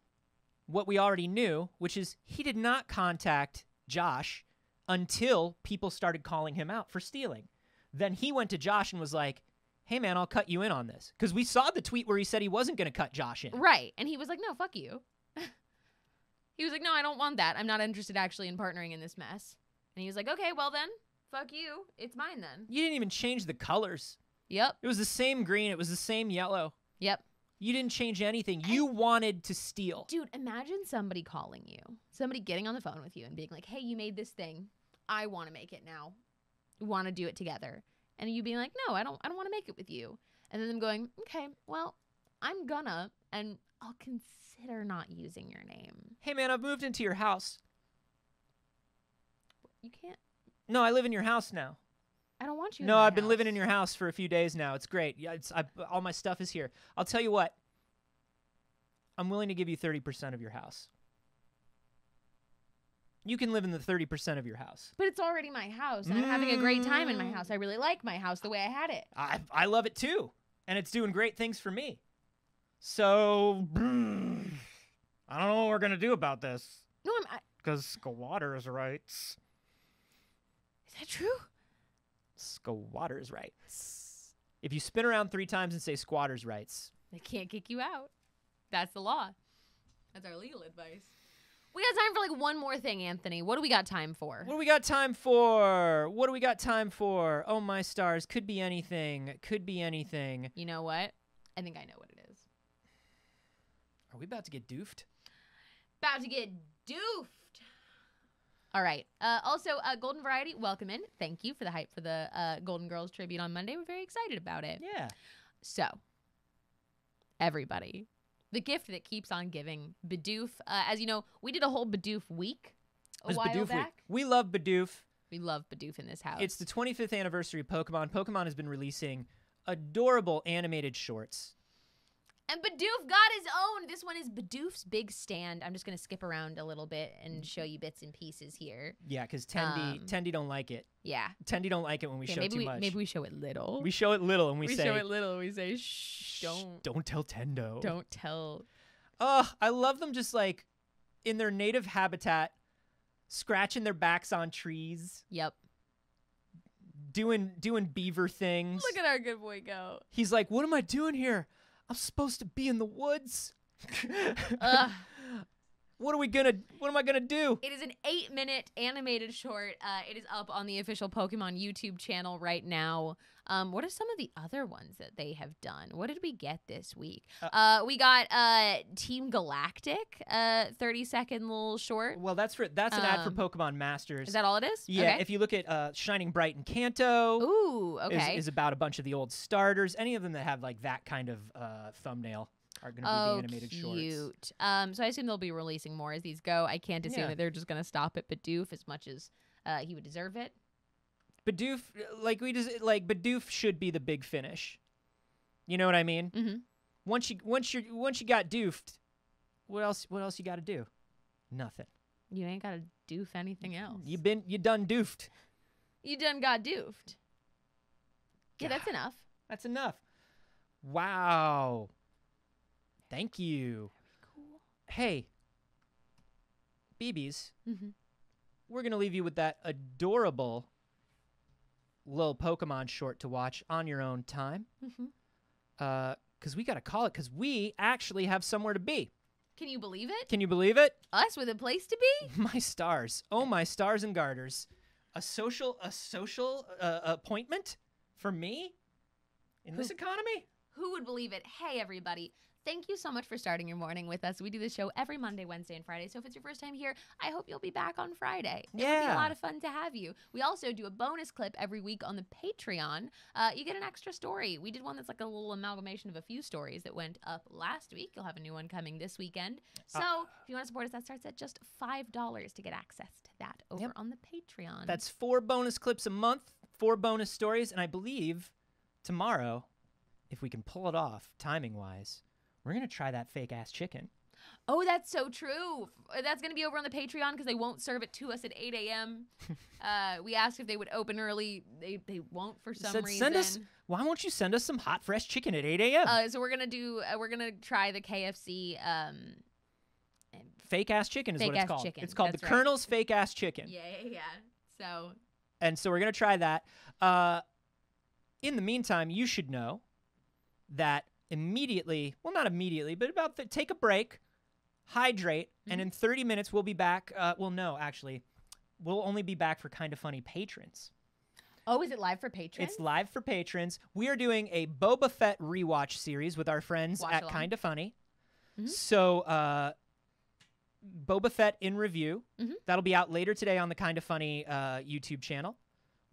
what we already knew, which is he did not contact Josh until people started calling him out for stealing. Then he went to Josh and was like, hey, man, I'll cut you in on this. Because we saw the tweet where he said he wasn't going to cut Josh in. Right. And he was like, no, fuck you. He was like, no, I don't want that. I'm not interested actually in partnering in this mess. And he was like, okay, well then, fuck you. It's mine then. You didn't even change the colors. Yep. It was the same green. It was the same yellow. Yep. You didn't change anything. You wanted to steal. Dude, imagine somebody calling you. Somebody getting on the phone with you and being like, hey, you made this thing. I want to make it now. We want to do it together. And you being like, no, I don't want to make it with you. And then them going, okay, well, I'm gonna, and I'll consider not using your name. Hey, man, I've moved into your house. You can't. No, I live in your house now. I don't want you. No, I've been living in your house for a few days now. It's great. Yeah, all my stuff is here. I'll tell you what. I'm willing to give you 30% of your house. You can live in the 30% of your house. But it's already my house, and I'm having a great time in my house. I really like my house the way I had it. I love it too, and it's doing great things for me. So, I don't know what we're going to do about this. No, because squatters' rights. Is that true? Squatters' rights. If you spin around 3 times and say squatters' rights, they can't kick you out. That's the law. That's our legal advice. We got time for like one more thing, Anthony. What do we got time for? What do we got time for? Oh, my stars. Could be anything. Could be anything. You know what? I think I know what it is. Are we about to get doofed? About to get doofed. All right. Also, Golden Variety, welcome in. Thank you for the hype for the Golden Girls tribute on Monday. We're very excited about it. Yeah. So, everybody. The gift that keeps on giving, Bidoof. As you know, we did a whole Bidoof week a while Bidoof back. week. We love Bidoof. We love Bidoof in this house. It's the 25th anniversary of Pokemon. Pokemon has been releasing adorable animated shorts. And Bidoof got his own. This one is Bidoof's Big Stand. I'm just going to skip around a little bit and show you bits and pieces here. Yeah, because Tendi don't like it. Yeah. Tendi don't like it when we show too much. Maybe we show it little. We show it little and we say... We show it little. We say, shh, don't tell Tendo. Don't tell... Oh, I love them just like in their native habitat, scratching their backs on trees. Yep. Doing beaver things. Look at our good boy go. He's like, what am I doing here? I'm supposed to be in the woods. What am I gonna do? It is an 8-minute animated short. It is up on the official Pokemon YouTube channel right now. What are some of the other ones that they have done? What did we get this week? We got Team Galactic, 30-second little short. Well, that's an ad for Pokemon Masters. Is that all it is? Yeah. Okay. If you look at Shining Bright and Kanto, Ooh, okay. is about a bunch of the old starters. Any of them that have like that kind of thumbnail are going to be the animated shorts. Cute. So I assume they'll be releasing more as these go. I can't assume that they're just going to stop at Bidoof as much as he would deserve it. Bidoof, Bidoof should be the big finish. You know what I mean? Mm-hmm. Once you got doofed, what else you got to do? Nothing. You ain't got to doof anything else. You done doofed. You done got doofed. Yeah, that's enough. That's enough. Wow. Thank you. Cool. Hey, BBs, mm-hmm. we're going to leave you with that adorable little Pokemon short to watch on your own time. Mm-hmm. Because we got to call it because we actually have somewhere to be. Can you believe it? Can you believe it? Us with a place to be? My stars. Oh, my stars and garters. A social appointment for me in this economy? Who would believe it? Hey, everybody. Thank you so much for starting your morning with us. We do this show every Monday, Wednesday, and Friday. So if it's your first time here, I hope you'll be back on Friday. It would be a lot of fun to have you. We also do a bonus clip every week on the Patreon. You get an extra story. We did one that's like a little amalgamation of a few stories that went up last week. You'll have a new one coming this weekend. So if you want to support us, that starts at just $5 to get access to that over on the Patreon. That's 4 bonus clips a month, 4 bonus stories, and I believe tomorrow, if we can pull it off timing-wise, we're going to try that fake-ass chicken. Oh, that's so true. That's going to be over on the Patreon because they won't serve it to us at 8 a.m. We asked if they would open early. They won't for some reason. Why won't you send us some hot, fresh chicken at 8 a.m.? So we're going to try the KFC. Fake-ass chicken is what it's called. Chicken. It's called the Colonel's Fake-Ass Chicken. Yeah. So we're going to try that. In the meantime, you should know that immediately, well, not immediately, but take a break, hydrate, and in 30 minutes we'll be back. Well, no, actually, we'll only be back for Kinda Funny patrons. Oh, is it live for patrons? It's live for patrons. We are doing a Boba Fett rewatch series with our friends at Kinda Funny. Mm-hmm. So, Boba Fett in review. Mm-hmm. That'll be out later today on the Kinda Funny YouTube channel.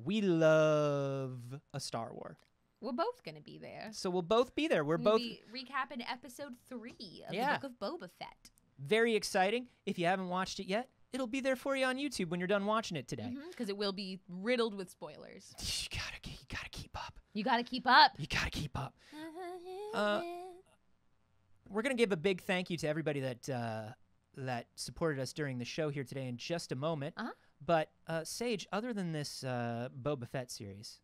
We love a Star Wars. We're both going to be there. So we'll both be there. We'll both be recapping episode 3 of the Book of Boba Fett. Very exciting. If you haven't watched it yet, it'll be there for you on YouTube when you're done watching it today. Because it will be riddled with spoilers. You gotta keep up. You gotta keep up. You gotta keep up. We're gonna give a big thank you to everybody that supported us during the show here today in just a moment. But Saige, other than this Boba Fett series,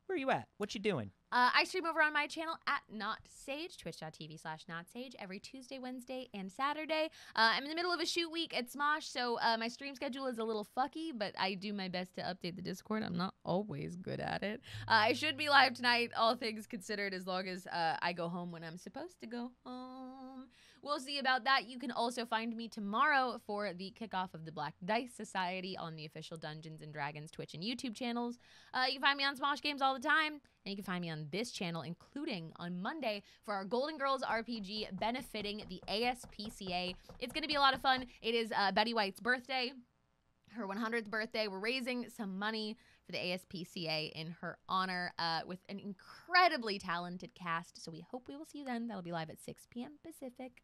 where are you at? What you doing? I stream over on my channel at NotSaige, twitch.tv/NotSaige, every Tuesday, Wednesday, and Saturday. I'm in the middle of a shoot week at Smosh, so my stream schedule is a little fucky, but I do my best to update the Discord. I'm not always good at it. I should be live tonight, all things considered, as long as I go home when I'm supposed to go home. We'll see about that. You can also find me tomorrow for the kickoff of the Black Dice Society on the official Dungeons & Dragons Twitch and YouTube channels. You can find me on Smosh Games all the time, and you can find me on this channel, including on Monday for our Golden Girls RPG benefiting the ASPCA. It's going to be a lot of fun. It is Betty White's birthday, her 100th birthday. We're raising some money for the ASPCA in her honor with an incredibly talented cast, so we hope we will see you then. That'll be live at 6 p.m. Pacific.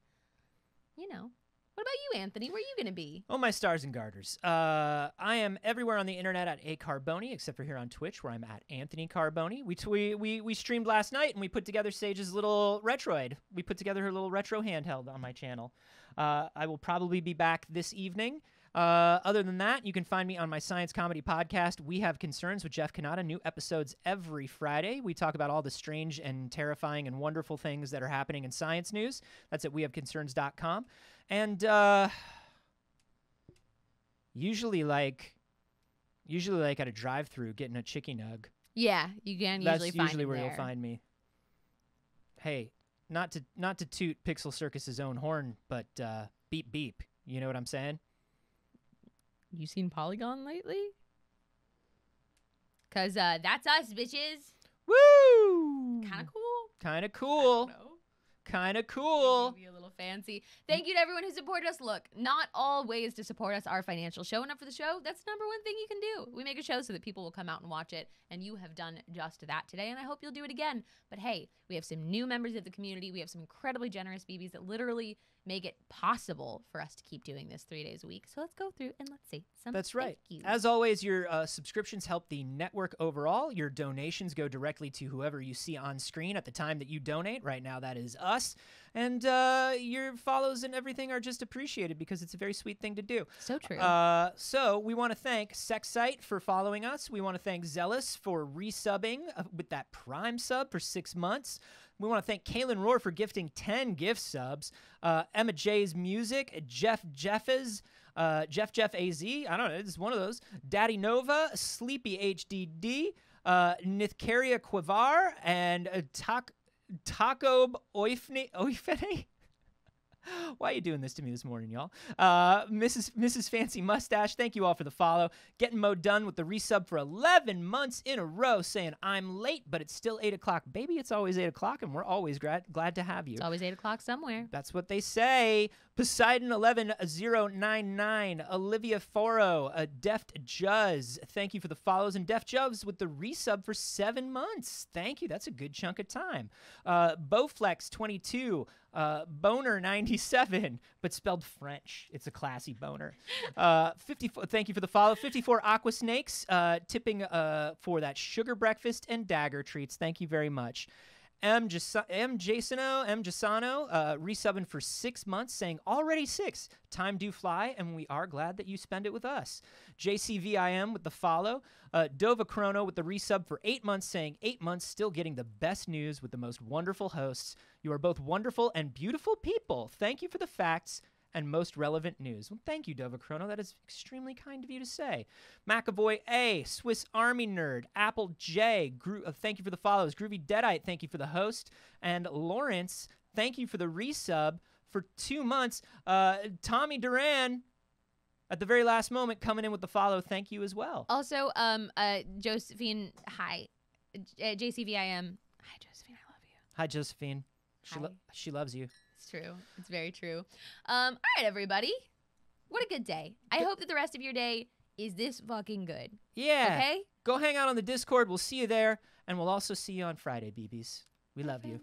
You know. What about you, Anthony? Where are you going to be? Oh, my stars and garters. I am everywhere on the internet at @Carboni, except for here on Twitch, where I'm at Anthony Carboni. We streamed last night, and we put together Saige's little Retroid. We put together her little retro handheld on my channel. I will probably be back this evening. Other than that, you can find me on my science comedy podcast, We Have Concerns with Jeff Kanata. New episodes every Friday. We talk about all the strange and terrifying and wonderful things that are happening in science news. That's at wehaveconcerns.com. And usually like at a drive-through getting a chicky nug. Yeah, you can usually find That's usually where there. you'll find me. Hey, not to toot Pixel Circus's own horn, but beep beep. You know what I'm saying? You seen Polygon lately? Cause that's us, bitches. Woo! Kind of cool. Kind of I cool. don't know. Kind of cool. Maybe a little fancy. Thank you to everyone who supported us. Look, not all ways to support us are financial. Showing up for the show, that's the number one thing you can do. We make a show so that people will come out and watch it, and you have done just that today, and I hope you'll do it again. But hey, we have some new members of the community. We have some incredibly generous BBs that literally make it possible for us to keep doing this 3 days a week. So let's go through and let's see some That's right. thank yous. As always, your subscriptions help the network overall. Your donations go directly to whoever you see on screen at the time that you donate. Right now, that is us. And your follows and everything are just appreciated because it's a very sweet thing to do. So true. So we want to thank Sexsite for following us. We want to thank Zealous for resubbing with that Prime sub for 6 months. We want to thank Kaylin Rohr for gifting 10 gift subs. Emma J's Music, Jeff AZ, I don't know, it's one of those. Daddy Nova, Sleepy HDD, Nithcaria Quivar, and Taco Oifene. Why are you doing this to me this morning, y'all? Mrs. Fancy Mustache, thank you all for the follow. Getting Mo done with the resub for 11 months in a row, saying, I'm late, but it's still 8 o'clock. Baby, it's always 8 o'clock, and we're always glad to have you. It's always 8 o'clock somewhere. That's what they say. Poseidon11099, Olivia Foro, Deft Juzz, thank you for the follows, and Deft Juzz with the resub for 7 months. Thank you. That's a good chunk of time. Bowflex22, Boner97, but spelled French. It's a classy boner. 54. Thank you for the follow. 54 Aqua Snakes, tipping for that sugar breakfast and dagger treats. Thank you very much. M. Jasano, resubbing for 6 months, saying already 6. Time do fly, and we are glad that you spend it with us. JCVIM with the follow. Dova Chrono with the resub for 8 months, saying 8 months, still getting the best news with the most wonderful hosts. You are both wonderful and beautiful people. Thank you for the facts and most relevant news. Well, thank you, Dova Chrono. That is extremely kind of you to say. McAvoy A, Swiss Army Nerd, Apple J, thank you for the follows. Groovy Deadite, thank you for the host. And Lawrence, thank you for the resub for 2 months. Tommy Duran, at the very last moment, coming in with the follow. Thank you as well. Also, Josephine, hi. JCVIM, hi, Josephine, I love you. Hi, Josephine. Hi. She loves you. It's true. It's very true. All right, everybody. What a good day. I hope that the rest of your day is this fucking good. Yeah. Okay? Go hang out on the Discord. We'll see you there. And we'll also see you on Friday, BBs. We love you.